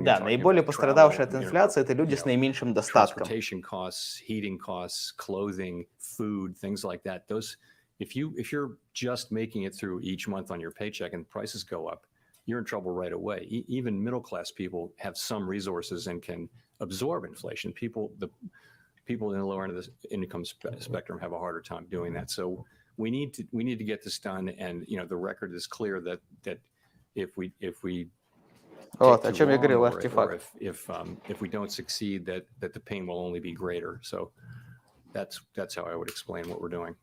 Да, наиболее пострадавшие от инфляции – это люди с наименьшим достатком. Transportation costs, heating costs, clothing, food, things like that. Those, if you're just making it through each month on your paycheck and prices go up, you're in trouble right away. Even middle class people have some resources and can absorb inflation. The people in the lower end of the income spectrum have a harder time doing that. So we need to get this done, and the record is clear that if we Вот, о чем я говорил, артефакт. if we don't succeed, that the pain will only be greater. So that's how I would explain what we're doing.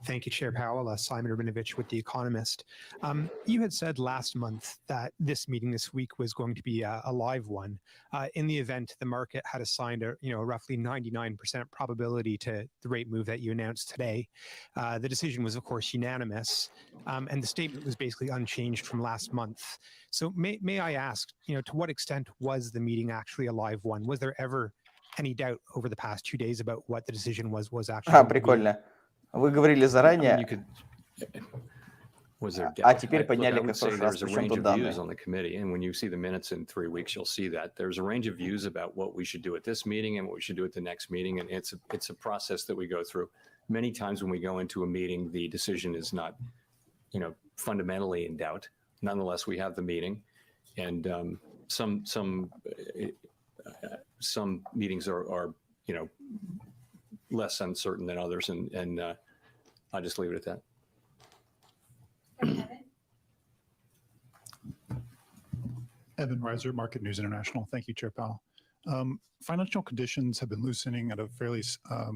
Thank you, Chair Powell. Simon Rabinovich with The Economist. You had said last month that this meeting this week was going to be a live one. In the event, the market had assigned a roughly 99% probability to the rate move that you announced today. The decision was, of course, unanimous, and the statement was basically unchanged from last month. So may I ask, to what extent was the meeting actually a live one? Was there ever any doubt over the past 2 days about what the decision was actually? Прикольно. Вы говорили заранее, а теперь подняли как в прошлый раз, причем тут данные. On the committee, and when you see the minutes in 3 weeks, you'll see that there's a range of views about what we should do at this meeting and what we should do at the next meeting, and it's a process that we go through. Many times when we go into a meeting, the decision is not, fundamentally in doubt. Nonetheless, we have the meeting, and some meetings are less uncertain than others, and I'll just leave it at that. Evan Reiser, Market News International. Thank you, Chair Powell. Financial conditions have been loosening at a fairly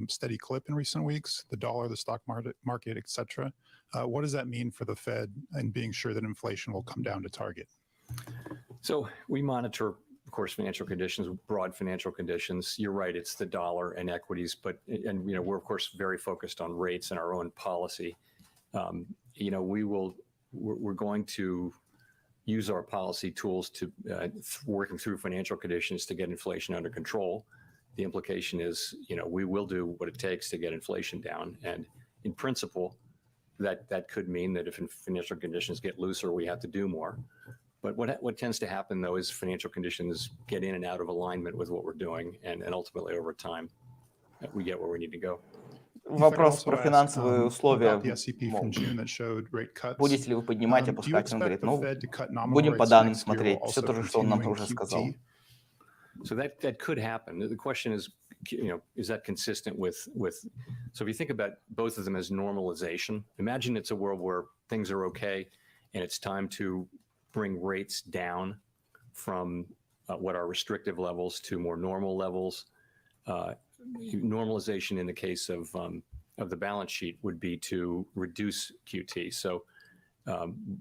steady clip in recent weeks, the dollar, the stock market, et cetera. What does that mean for the Fed and being sure that inflation will come down to target? So we monitor, of course, financial conditions, broad financial conditions. You're right, it's the dollar and equities, but we're of course very focused on rates and our own policy. we're going to use our policy tools to working through financial conditions to get inflation under control. The implication is, we will do what it takes to get inflation down. And in principle, that could mean that if financial conditions get looser, we have to do more. But what tends to happen, though, is financial conditions get in and out of alignment with what we're doing, and ultimately, over time, we get where we need to go. Вопрос про финансовые условия. Будете ли вы поднимать, опускать? Он говорит, будем по данным смотреть. Все то же, что он нам уже сказал. So that could happen. The question is, is that consistent with? So if you think about both of them as normalization, imagine it's a world where things are okay, and it's time to bring rates down from what are restrictive levels to more normal levels. Normalization in the case of the balance sheet would be to reduce QT, so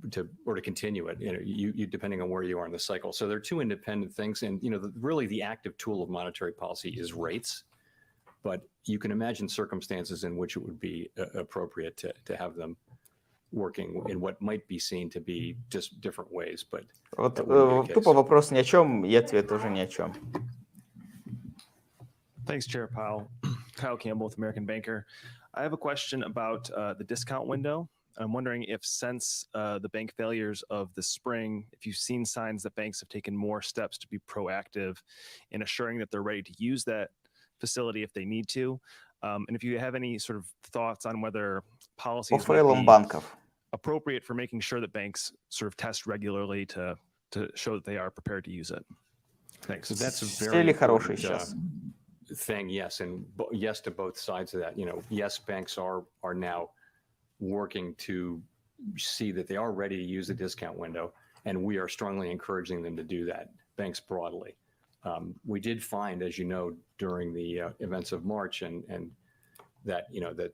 to continue it. You depending on where you are in the cycle. So they're two independent things, and really the active tool of monetary policy is rates, but you can imagine circumstances in which it would be appropriate to have them working in what might be seen to be just different ways, but тупо вопрос ни о чем, и ответ тоже ни о чем. Thanks, Chair Powell. Kyle Campbell with American Banker. I have a question about the discount window. I'm wondering if since the bank failures of the spring, if you've seen signs that banks have taken more steps to be proactive in assuring that they're ready to use that facility if they need to. And if you have any sort of thoughts on whether policies might be appropriate for making sure that banks sort of test regularly to show that they are prepared to use it. Thanks. So that's a very important thing, yes, and yes to both sides of that. Yes, banks are now working to see that they are ready to use the discount window, and we are strongly encouraging them to do that, banks broadly. We did find, as you know, during the events of March, and that that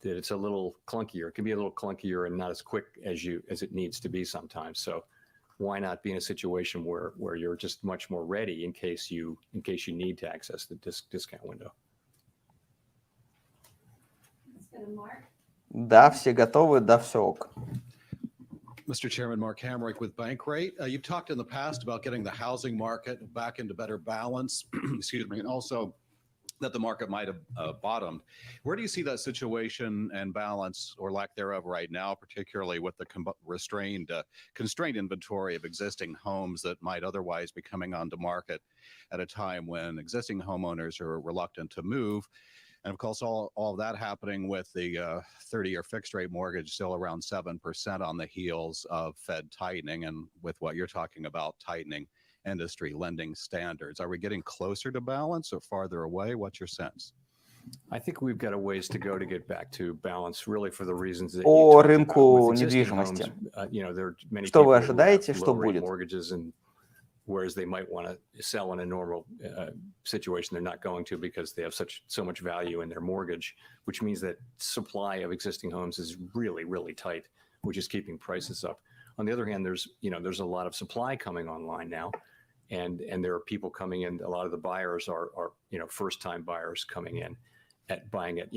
it's a little clunkier. It can be a little clunkier and not as quick as it needs to be sometimes. So why not be in a situation where you're just much more ready in case you need to access the discount window? Да, все готовы, да, все ок. Mr. Chairman, Mark Hamrick with Bankrate. You've talked in the past about getting the housing market back into better balance, excuse me, and also that the market might have bottomed. Where do you see that situation and balance or lack thereof right now, particularly with the constrained inventory of existing homes that might otherwise be coming onto market at a time when existing homeowners are reluctant to move? And of course, all of that happening with the 30-year fixed rate mortgage still around 7% on the heels of Fed tightening, and with what you're talking about, tightening industry lending standards. Are we getting closer to balance or farther away? What's your sense? I think we've got a ways to go to get back to balance, really for the reasons that По рынку недвижимости. There are many Что people вы who ожидаете, have что low rate будет? mortgages, and whereas they might want to sell in a normal situation, they're not going to because they have so much value in their mortgage, which means that supply of existing homes is really, really tight, which is keeping prices up. On the other hand, there's a lot of supply coming online now, and there are people coming in. A lot of the buyers are first-time buyers coming in at buying it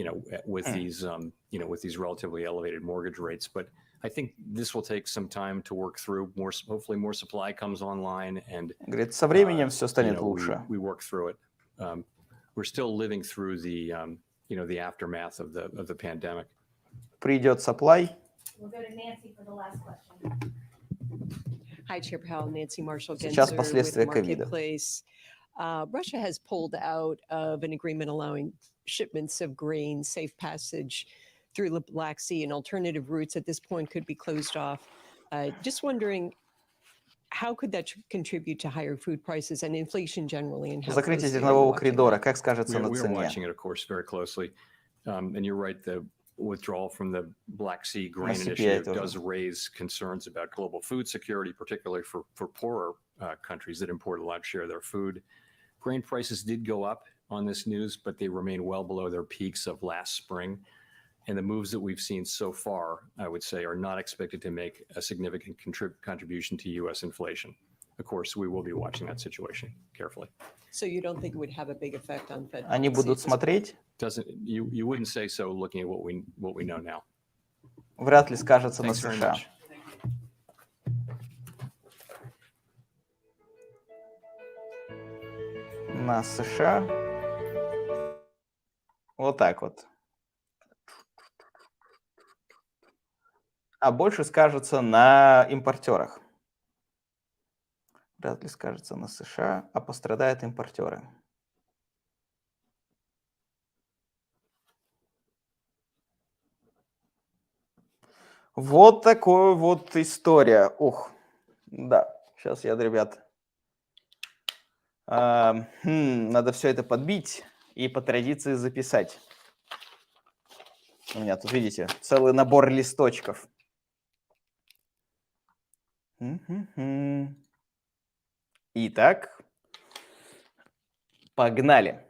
with these relatively elevated mortgage rates. But I think this will take some time to work through. Hopefully more supply comes online, and говорит, со временем все станет лучше. We work through it. We're still living through the the aftermath of the pandemic. Придет supply. We'll go to Nancy for the last question. Hi, Chair Powell, Nancy Сейчас Marshall-Genzer последствия with ковида. Marketplace. Russia has pulled out of an agreement allowing shipments of grain, safe passage through the Black Sea, and alternative routes at this point could be closed off. Just wondering, how could that contribute to higher food prices and inflation generally? And how Закрытие closely are you зернового watching коридора, that? как скажется на We are цене? watching it, of course, very closely. And you're right, the withdrawal from the Black Sea grain initiative does raise concerns about global food security, particularly for poorer countries that import a large share of their food. Grain prices did go up on this news, but they remain well below their peaks of last spring. And the moves that we've seen so far, I would say, are not expected to make a significant contribution to U.S. inflation. Of course, we will be watching that situation carefully. So you don't think it would have a big effect on Fed Они policy будут at this point? смотреть. You wouldn't say so looking at what we know now. вряд ли скажется на Thanks very США. much. На США. Вот так вот. А больше скажется на импортерах. Вряд ли скажется на США, а пострадают импортеры. Вот такая вот история. Ух, да, сейчас я, ребят, надо все это подбить и по традиции записать. У меня тут, видите, целый набор листочков. Итак, погнали.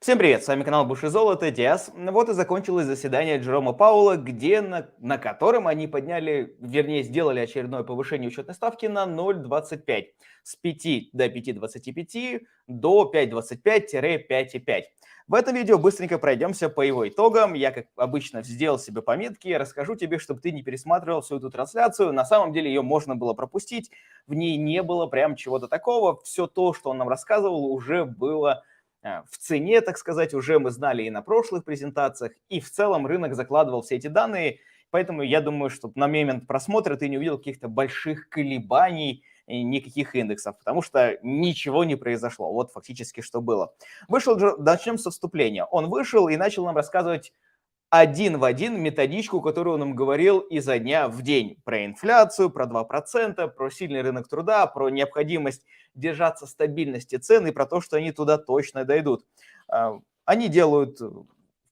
Всем привет, с вами канал Буш и Золото, Диас. Вот и закончилось заседание Джерома Пауэлла, где на котором они подняли, вернее, сделали очередное повышение учетной ставки на 0,25 с 5 до 5,25 до 5,25-5,5. В этом видео быстренько пройдемся по его итогам. Я, как обычно, сделал себе пометки, расскажу тебе, чтобы ты не пересматривал всю эту трансляцию. На самом деле ее можно было пропустить, в ней не было прям чего-то такого. Все то, что он нам рассказывал, уже было в цене, так сказать, уже мы знали и на прошлых презентациях, и в целом рынок закладывал все эти данные, поэтому я думаю, что на момент просмотра ты не увидел каких-то больших колебаний, никаких индексов, потому что ничего не произошло, вот фактически что было. Начнем со вступления. Он вышел и начал нам рассказывать один в один методичку, которую он нам говорил изо дня в день. Про инфляцию, про 2%, про сильный рынок труда, про необходимость держаться стабильности цен и про то, что они туда точно дойдут. Они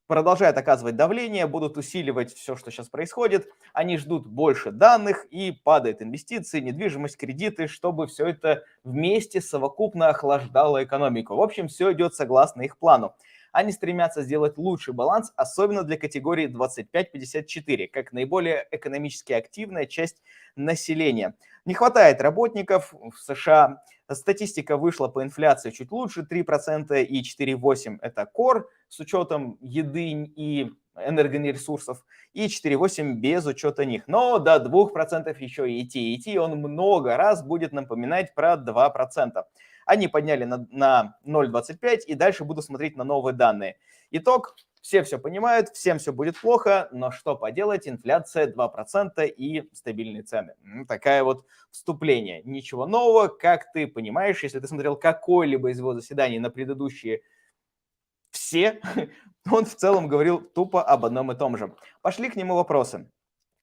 продолжают оказывать давление, будут усиливать все, что сейчас происходит. Они ждут больше данных и падают инвестиции, недвижимость, кредиты, чтобы все это вместе совокупно охлаждало экономику. В общем, все идет согласно их плану. Они стремятся сделать лучший баланс, особенно для категории 25-54, как наиболее экономически активная часть населения. Не хватает работников в США. Статистика вышла по инфляции чуть лучше, 3% и 4,8% это кор с учетом еды и энергоресурсов, и 4,8% без учета них. Но до 2% еще и идти, он много раз будет напоминать про 2%. Они подняли на 0,25 и дальше буду смотреть на новые данные. Итог, все понимают, всем все будет плохо, но что поделать, инфляция 2% и стабильные цены. Такая вот вступление. Ничего нового, как ты понимаешь, если ты смотрел какое-либо из его заседаний на предыдущие все, он в целом говорил тупо об одном и том же. Пошли к нему вопросы.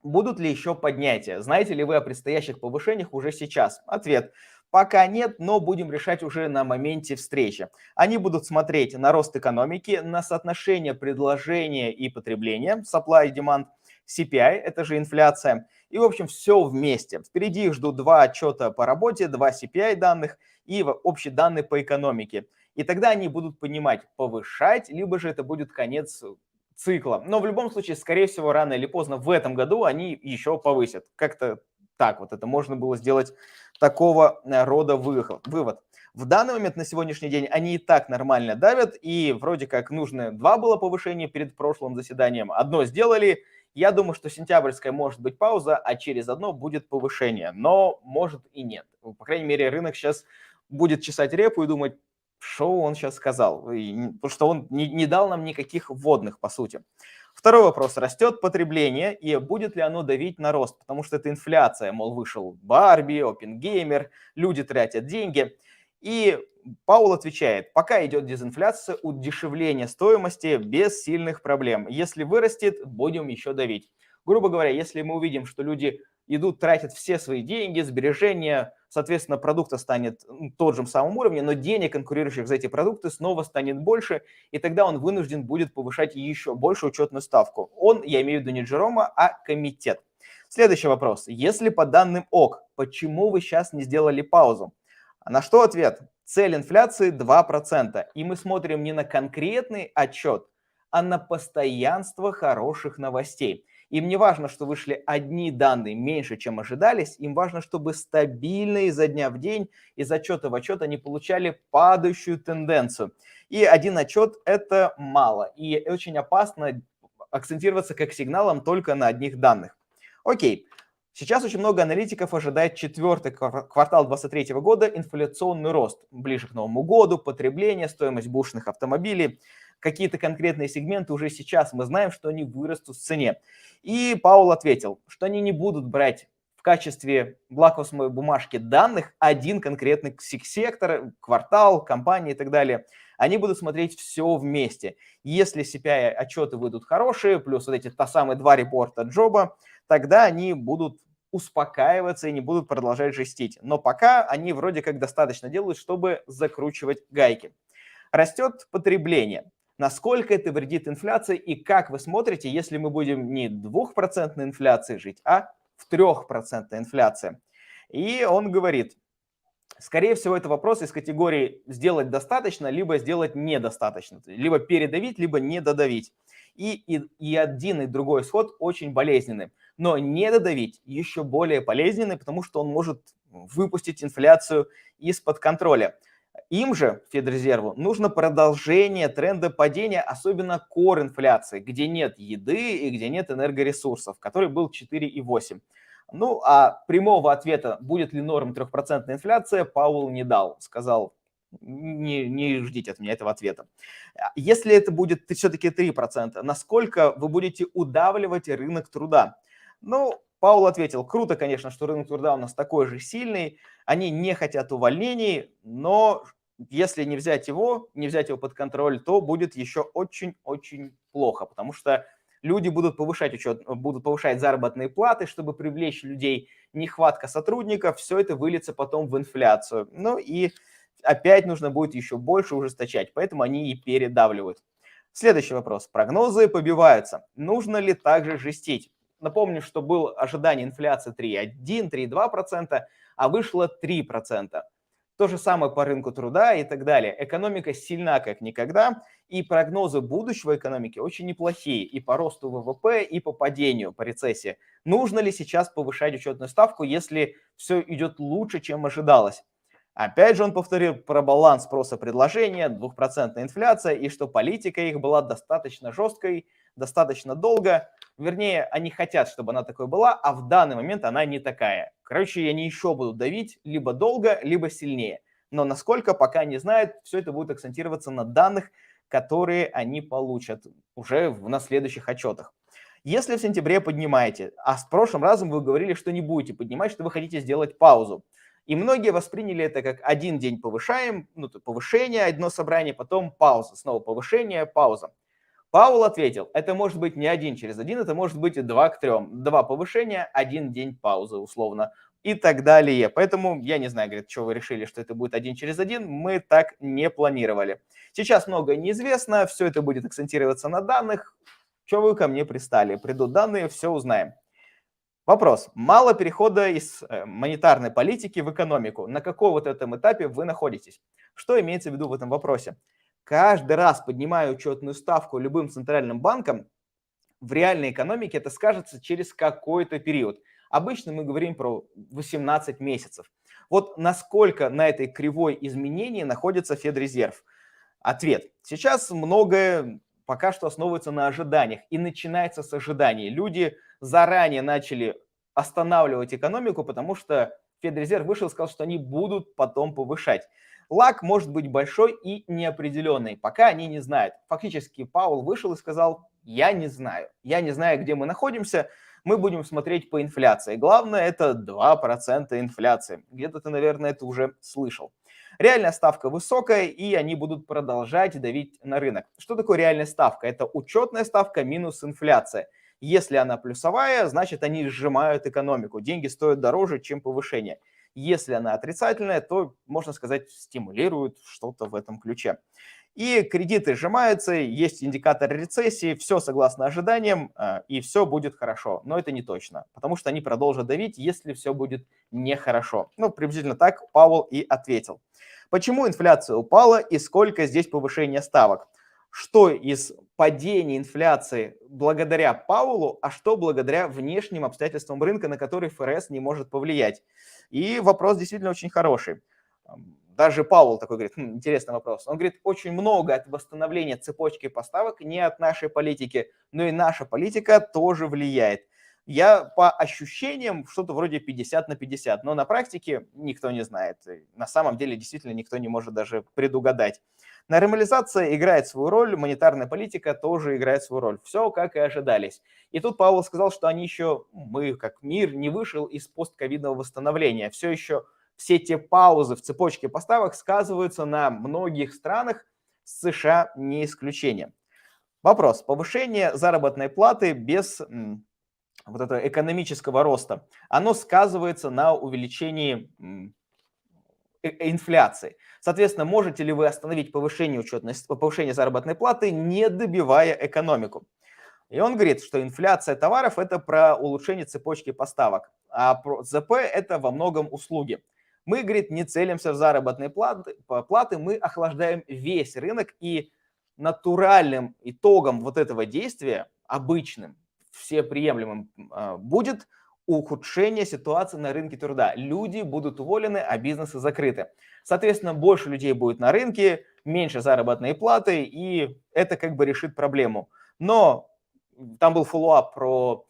Будут ли еще поднятия? Знаете ли вы о предстоящих повышениях уже сейчас? Ответ. Пока нет, но будем решать уже на моменте встречи. Они будут смотреть на рост экономики, на соотношение предложения и потребления, supply и demand, CPI, это же инфляция. И, в общем, все вместе. Впереди их ждут 2 отчета по работе, 2 CPI данных и общие данные по экономике. И тогда они будут понимать, повышать, либо же это будет конец цикла. Но в любом случае, скорее всего, рано или поздно в этом году они еще повысят. Как-то так вот это можно было сделать, такого рода вывод. В данный момент, на сегодняшний день, они и так нормально давят, и вроде как нужно 2 было повышения перед прошлым заседанием. Одно сделали. Я думаю, что сентябрьская может быть пауза, а через одно будет повышение. Но может и нет. По крайней мере, рынок сейчас будет чесать репу и думать, что он сейчас сказал. Потому что он не дал нам никаких вводных, по сути. Второй вопрос. Растет потребление, и будет ли оно давить на рост? Потому что это инфляция. Мол, вышел Барби, Оппенгеймер, люди тратят деньги. И Паул отвечает, пока идет дезинфляция, удешевление стоимости без сильных проблем. Если вырастет, будем еще давить. Грубо говоря, если мы увидим, что люди идут, тратят все свои деньги, сбережения, соответственно, продукта станет тот же самом уровне, но денег, конкурирующих за эти продукты, снова станет больше, и тогда он вынужден будет повышать еще больше учетную ставку. Он, я имею в виду не Джерома, а комитет. Следующий вопрос. Если по данным ОК, почему вы сейчас не сделали паузу? На что ответ? Цель инфляции 2%. И мы смотрим не на конкретный отчет, а на постоянство хороших новостей. Им не важно, что вышли одни данные меньше, чем ожидались. Им важно, чтобы стабильно изо дня в день, из отчета в отчет они получали падающую тенденцию. И один отчет – это мало. И очень опасно акцентироваться как сигналом только на одних данных. Окей. Сейчас очень много аналитиков ожидает четвертый квартал 2023 года инфляционный рост. Ближе к Новому году, потребление, стоимость бушных автомобилей, какие-то конкретные сегменты уже сейчас мы знаем, что они вырастут в цене. И Паул ответил, что они не будут брать в качестве лакмусовой бумажки данных один конкретный сектор, квартал, компания и так далее. Они будут смотреть все вместе. Если CPI отчеты выйдут хорошие, плюс вот эти самые два репорта Джоба, тогда они будут успокаиваться и не будут продолжать жестить. Но пока они вроде как достаточно делают, чтобы закручивать гайки. Растет потребление. Насколько это вредит инфляции и как вы смотрите, если мы будем не 2% инфляции жить, а в 3% инфляции? И он говорит, скорее всего, это вопрос из категории сделать достаточно, либо сделать недостаточно. Либо передавить, либо не додавить. И один, и другой исход очень болезненный. Но не додавить еще более болезненный, потому что он может выпустить инфляцию из-под контроля. Им же, Федрезерву, нужно продолжение тренда падения, особенно core инфляции, где нет еды и где нет энергоресурсов, который был 4,8. Ну, а прямого ответа, будет ли норм 3% инфляция, Паул не дал. Сказал, не ждите от меня этого ответа. Если это будет все-таки 3%, насколько вы будете удавливать рынок труда? Ну, Паул ответил, круто, конечно, что рынок труда у нас такой же сильный, они не хотят увольнений, но если не взять его под контроль, то будет еще очень-очень плохо, потому что люди будут повышать заработные платы, чтобы привлечь людей, нехватка сотрудников, все это выльется потом в инфляцию. Ну и опять нужно будет еще больше ужесточать, поэтому они и передавливают. Следующий вопрос. Прогнозы побиваются. Нужно ли также жестить? Напомню, что было ожидание инфляции 3,1, 3,2%, а вышло 3%. То же самое по рынку труда и так далее. Экономика сильна как никогда, и прогнозы будущего экономики очень неплохие и по росту ВВП, и по падению, по рецессии. Нужно ли сейчас повышать учетную ставку, если все идет лучше, чем ожидалось? Опять же он повторил про баланс спроса предложения, 2% инфляция, и что политика их была достаточно жесткой, достаточно долго. Вернее, они хотят, чтобы она такой была, а в данный момент она не такая. Короче, они еще будут давить либо долго, либо сильнее. Но насколько, пока не знают, все это будет акцентироваться на данных, которые они получат уже на следующих отчетах. Если в сентябре поднимаете, а с прошлым разом вы говорили, что не будете поднимать, что вы хотите сделать паузу. И многие восприняли это как один день повышаем, повышение, одно собрание, потом пауза, снова повышение, пауза. Паул ответил, это может быть не 1 через 1, это может быть и 2 к 3. 2 повышения, 1 день паузы условно и так далее. Поэтому я не знаю, говорит, что вы решили, что это будет 1 через 1, мы так не планировали. Сейчас многое неизвестно, все это будет акцентироваться на данных. Что вы ко мне пристали? Придут данные, все узнаем. Вопрос. Мало перехода из монетарной политики в экономику. На каком вот этом этапе вы находитесь? Что имеется в виду в этом вопросе? Каждый раз, поднимая учетную ставку любым центральным банком, в реальной экономике это скажется через какой-то период. Обычно мы говорим про 18 месяцев. Вот насколько на этой кривой изменений находится Федрезерв? Ответ. Сейчас многое пока что основывается на ожиданиях и начинается с ожиданий. Люди заранее начали останавливать экономику, потому что Федрезерв вышел и сказал, что они будут потом повышать. Лаг может быть большой и неопределенный, пока они не знают. Фактически Паул вышел и сказал, я не знаю, где мы находимся, мы будем смотреть по инфляции. Главное это 2% инфляции. Где-то ты, наверное, это уже слышал. Реальная ставка высокая, и они будут продолжать давить на рынок. Что такое реальная ставка? Это учетная ставка минус инфляция. Если она плюсовая, значит они сжимают экономику. Деньги стоят дороже, чем повышение. Если она отрицательная, то, можно сказать, стимулирует что-то в этом ключе. И кредиты сжимаются, есть индикатор рецессии, все согласно ожиданиям, и все будет хорошо. Но это не точно, потому что они продолжат давить, если все будет нехорошо. Ну, приблизительно так Паул и ответил. Почему инфляция упала и сколько здесь повышения ставок? Что из падения инфляции благодаря Паулу, а что благодаря внешним обстоятельствам рынка, на которые ФРС не может повлиять? И вопрос действительно очень хороший. даже Паул такой говорит, интересный вопрос. Он говорит, очень много от восстановления цепочки поставок не от нашей политики, но и наша политика тоже влияет. Я по ощущениям что-то вроде 50 на 50, но на практике никто не знает. На самом деле действительно никто не может даже предугадать. Нормализация играет свою роль, монетарная политика тоже играет свою роль. Все как и ожидались. И тут Паул сказал, что мы как мир не вышел из постковидного восстановления. Все еще все те паузы в цепочке поставок сказываются на многих странах, США не исключение. Вопрос. Повышение заработной платы без вот этого экономического роста, оно сказывается на увеличении инфляции. Соответственно, можете ли вы остановить повышение заработной платы, не добивая экономику? И он говорит, что инфляция товаров – это про улучшение цепочки поставок, а про ЗП – это во многом услуги. Мы, говорит, не целимся в заработные платы, мы охлаждаем весь рынок, и натуральным итогом вот этого действия, обычным, всеприемлемым, будет ухудшение ситуации на рынке труда. Люди будут уволены, а бизнесы закрыты. Соответственно, больше людей будет на рынке, меньше заработной платы, и это как бы решит проблему. Но там был фоллоуап про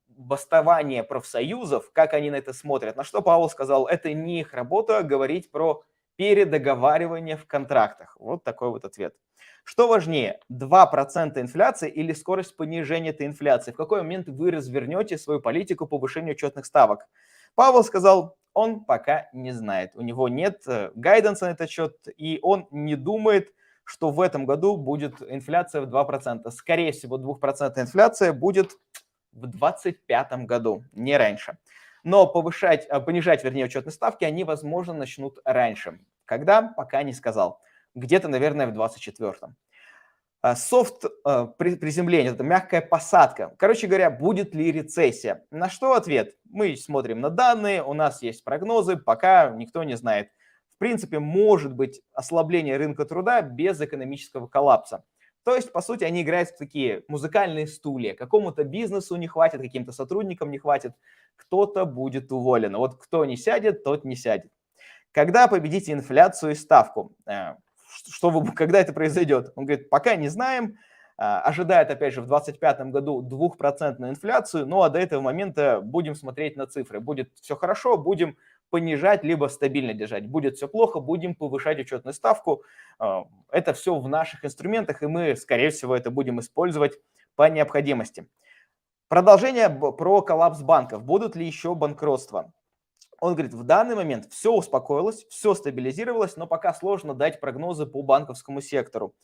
бастование профсоюзов, как они на это смотрят. На что Паул сказал, это не их работа говорить про передоговаривание в контрактах. Вот такой вот ответ. Что важнее, 2% инфляции или скорость понижения этой инфляции? В какой момент вы развернете свою политику повышения учетных ставок? Павел сказал, он пока не знает. У него нет гайденса на этот счет, и он не думает, что в этом году будет инфляция в 2%. Скорее всего, 2% инфляция будет в 2025 году, не раньше. Но понижать, учетные ставки они, возможно, начнут раньше. Когда? Пока не сказал. Где-то, наверное, в 2024. Софт приземление, это мягкая посадка. Короче говоря, будет ли рецессия? На что ответ? Мы смотрим на данные, у нас есть прогнозы, пока никто не знает. В принципе, может быть ослабление рынка труда без экономического коллапса. То есть, по сути, они играют в такие музыкальные стулья. Какому-то бизнесу не хватит, каким-то сотрудникам не хватит, кто-то будет уволен. Вот кто не сядет, тот не сядет. Когда победите инфляцию и ставку? Когда это произойдет? Он говорит, пока не знаем. Ожидает, опять же, в 2025 году 2% инфляцию. Ну, а до этого момента будем смотреть на цифры. Будет все хорошо, будем понижать, либо стабильно держать. Будет все плохо, будем повышать учетную ставку. Это все в наших инструментах, и мы, скорее всего, это будем использовать по необходимости. Продолжение про коллапс банков. Будут ли еще банкротства? Он говорит, в данный момент все успокоилось, все стабилизировалось, но пока сложно дать прогнозы по банковскому сектору.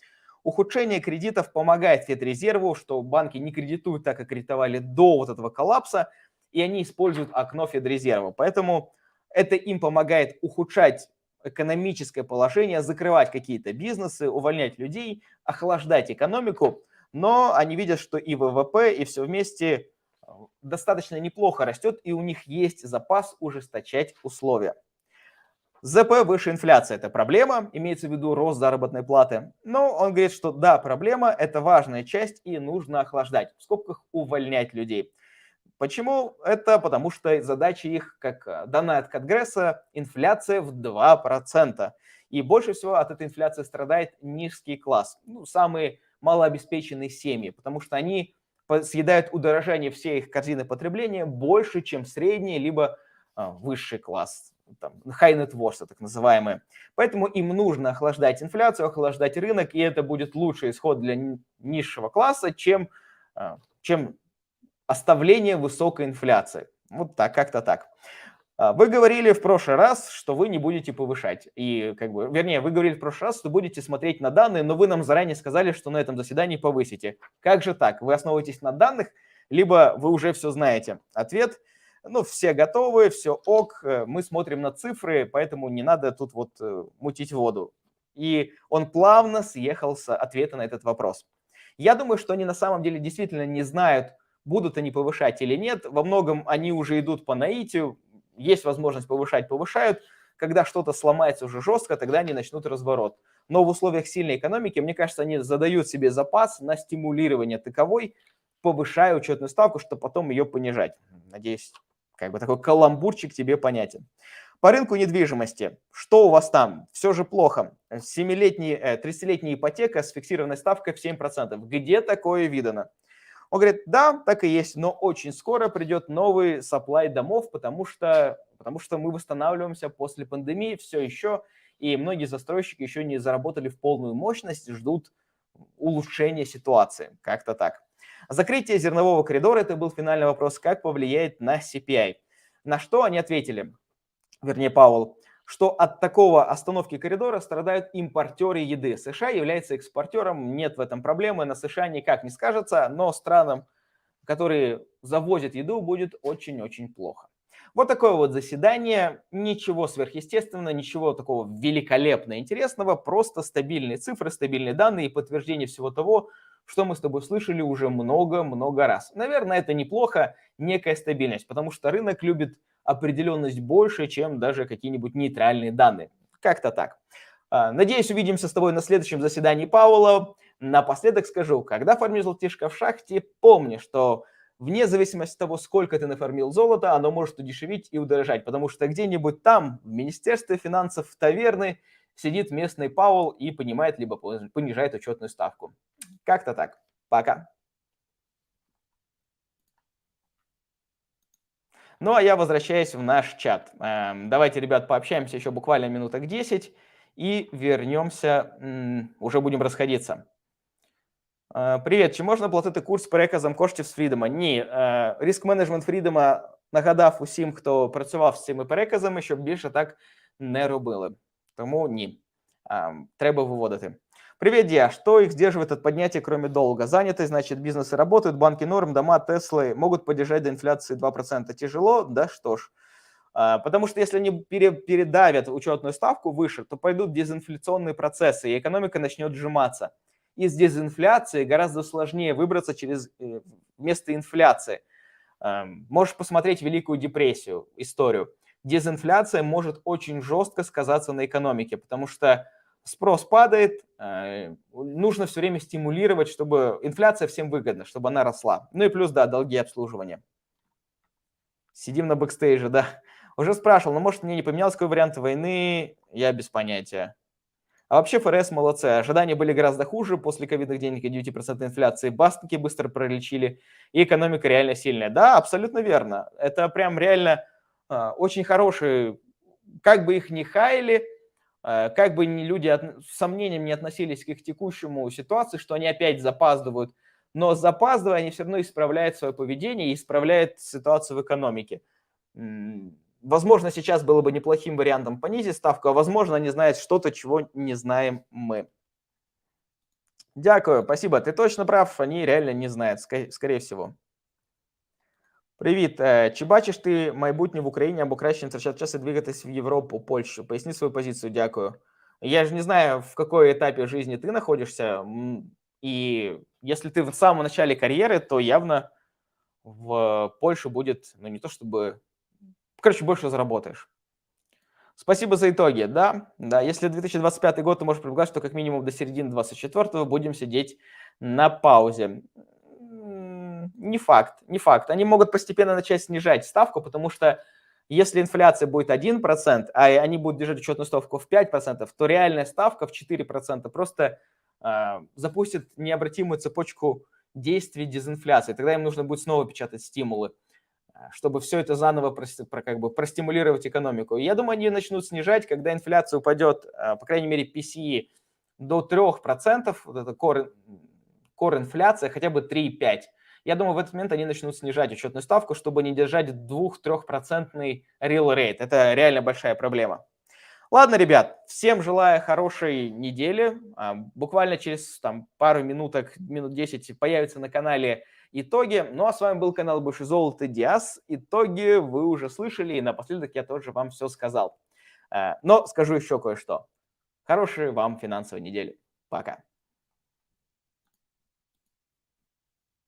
Ухудшение кредитов помогает Федрезерву, что банки не кредитуют так, как кредитовали до вот этого коллапса, и они используют окно Федрезерва. Поэтому это им помогает ухудшать экономическое положение, закрывать какие-то бизнесы, увольнять людей, охлаждать экономику, но они видят, что и ВВП, и все вместе достаточно неплохо растет, и у них есть запас ужесточать условия. ЗП выше инфляции – это проблема, имеется в виду рост заработной платы. Но он говорит, что да, проблема – это важная часть, и нужно охлаждать, в скобках увольнять людей. Почему? Это потому что задача их, как данная от Конгресса, инфляция в 2%. И больше всего от этой инфляции страдает низкий класс, самые малообеспеченные семьи, потому что они съедают удорожание всей их корзины потребления больше, чем средний, либо высший класс, high net worth, так называемые. Поэтому им нужно охлаждать инфляцию, охлаждать рынок, и это будет лучший исход для низшего класса, чем оставление высокой инфляции. Вот так, как-то так. Вы говорили в прошлый раз, что вы не будете повышать. И, вы говорили в прошлый раз, что будете смотреть на данные, но вы нам заранее сказали, что на этом заседании повысите. Как же так? Вы основываетесь на данных, либо вы уже все знаете? Ответ: все готовы, все ок, мы смотрим на цифры, поэтому не надо тут мутить воду. И он плавно съехал с ответа на этот вопрос. Я думаю, что они на самом деле действительно не знают, будут они повышать или нет. Во многом они уже идут по наитию. Есть возможность повышать, повышают. Когда что-то сломается уже жестко, тогда они начнут разворот. Но в условиях сильной экономики, мне кажется, они задают себе запас на стимулирование таковой, повышая учетную ставку, чтобы потом ее понижать. Надеюсь, такой каламбурчик тебе понятен. По рынку недвижимости, что у вас там? Все же плохо. 30-летняя ипотека с фиксированной ставкой в 7%. Где такое видано? Он говорит, да, так и есть, но очень скоро придет новый supply домов, потому что мы восстанавливаемся после пандемии все еще, и многие застройщики еще не заработали в полную мощность, ждут улучшения ситуации. Как-то так. Закрытие зернового коридора, это был финальный вопрос, как повлияет на CPI. На что они ответили, вернее, Пауэлл, что от такого остановки коридора страдают импортеры еды. США является экспортером, нет в этом проблемы, на США никак не скажется, но странам, которые завозят еду, будет очень-очень плохо. Вот такое вот заседание, ничего сверхъестественного, ничего такого великолепно интересного, просто стабильные цифры, стабильные данные и подтверждение всего того, что мы с тобой слышали уже много-много раз. Наверное, это неплохо, некая стабильность, потому что рынок любит определенность больше, чем даже какие-нибудь нейтральные данные. Как-то так. Надеюсь, увидимся с тобой на следующем заседании Пауэлла. Напоследок скажу, когда фармишь золотишко в шахте, помни, что вне зависимости от того, сколько ты нафармил золота, оно может удешевить и удорожать, потому что где-нибудь там, в Министерстве финансов, в таверны, сидит местный Пауэлл и понимает, либо понижает учетную ставку. Как-то так. Пока. Ну, а я возвращаюсь в наш чат. Давайте, ребят, пообщаемся еще буквально минуток 10 и вернемся, уже будем расходиться. Привіт, чи можна платити курс переказом коштів з Фрідома? Ні, риск-менеджмент Фрідома нагадав усім, хто працював з цими переказами, щоб більше так не робили. Тому ні, треба виводити. Привет, Диа. Что их сдерживает от поднятия, кроме долга? Занятые, значит, бизнесы работают, банки норм, дома, Теслы могут поддержать до инфляции 2%. Тяжело? Да что ж. Потому что если они передавят учетную ставку выше, то пойдут дезинфляционные процессы, и экономика начнет сжиматься. Из дезинфляции гораздо сложнее выбраться вместо инфляции. Можешь посмотреть Великую депрессию, историю. Дезинфляция может очень жестко сказаться на экономике, потому что спрос падает, нужно все время стимулировать, чтобы инфляция всем выгодна, чтобы она росла. Ну и плюс, да, долги обслуживания. Сидим на бэкстейже, да. Уже спрашивал, но может мне не поменялось, какой вариант войны, я без понятия. А вообще ФРС молодцы. Ожидания были гораздо хуже. После ковидных денег и 9% инфляции банки быстро пролечили, и экономика реально сильная. Да, абсолютно верно. Это прям реально очень хорошие, как бы их ни хаяли, как бы люди с сомнением не относились к их текущему ситуации, что они опять запаздывают, но запаздывая, они все равно исправляют свое поведение и исправляют ситуацию в экономике. Возможно, сейчас было бы неплохим вариантом понизить ставку, а возможно, они знают что-то, чего не знаем мы. Дякую, спасибо. Ты точно прав, они реально не знают, скорее всего. Привіт. Чи бачиш ти майбутнє в Україні або краще не втрачати час і двигатись в Європу, Польщу? Поясни свою позицию, дякую. Я же не знаю, в какой этапе жизни ты находишься, и если ты в самом начале карьеры, то явно в Польше будет, ну не то чтобы, короче, больше заработаешь. Спасибо за итоги, да, если 2025 год ты можешь предполагать, что как минимум до середины 2024 будем сидеть на паузе. Не факт. Они могут постепенно начать снижать ставку, потому что если инфляция будет 1%, а они будут держать учетную ставку в 5%, то реальная ставка в 4% просто запустит необратимую цепочку действий дезинфляции. Тогда им нужно будет снова печатать стимулы, чтобы все это заново простимулировать экономику. И я думаю, они начнут снижать, когда инфляция упадет, по крайней мере, PCE до 3%, вот это core инфляция хотя бы 3,5%. Я думаю, в этот момент они начнут снижать учетную ставку, чтобы не держать 2-3% real rate. Это реально большая проблема. Ладно, ребят, всем желаю хорошей недели. Буквально через пару минуток, минут 10 появятся на канале итоги. Ну а с вами был канал Больше Золота Диас. Итоги вы уже слышали, и напоследок я тоже вам все сказал. Но скажу еще кое-что. Хорошей вам финансовой недели. Пока.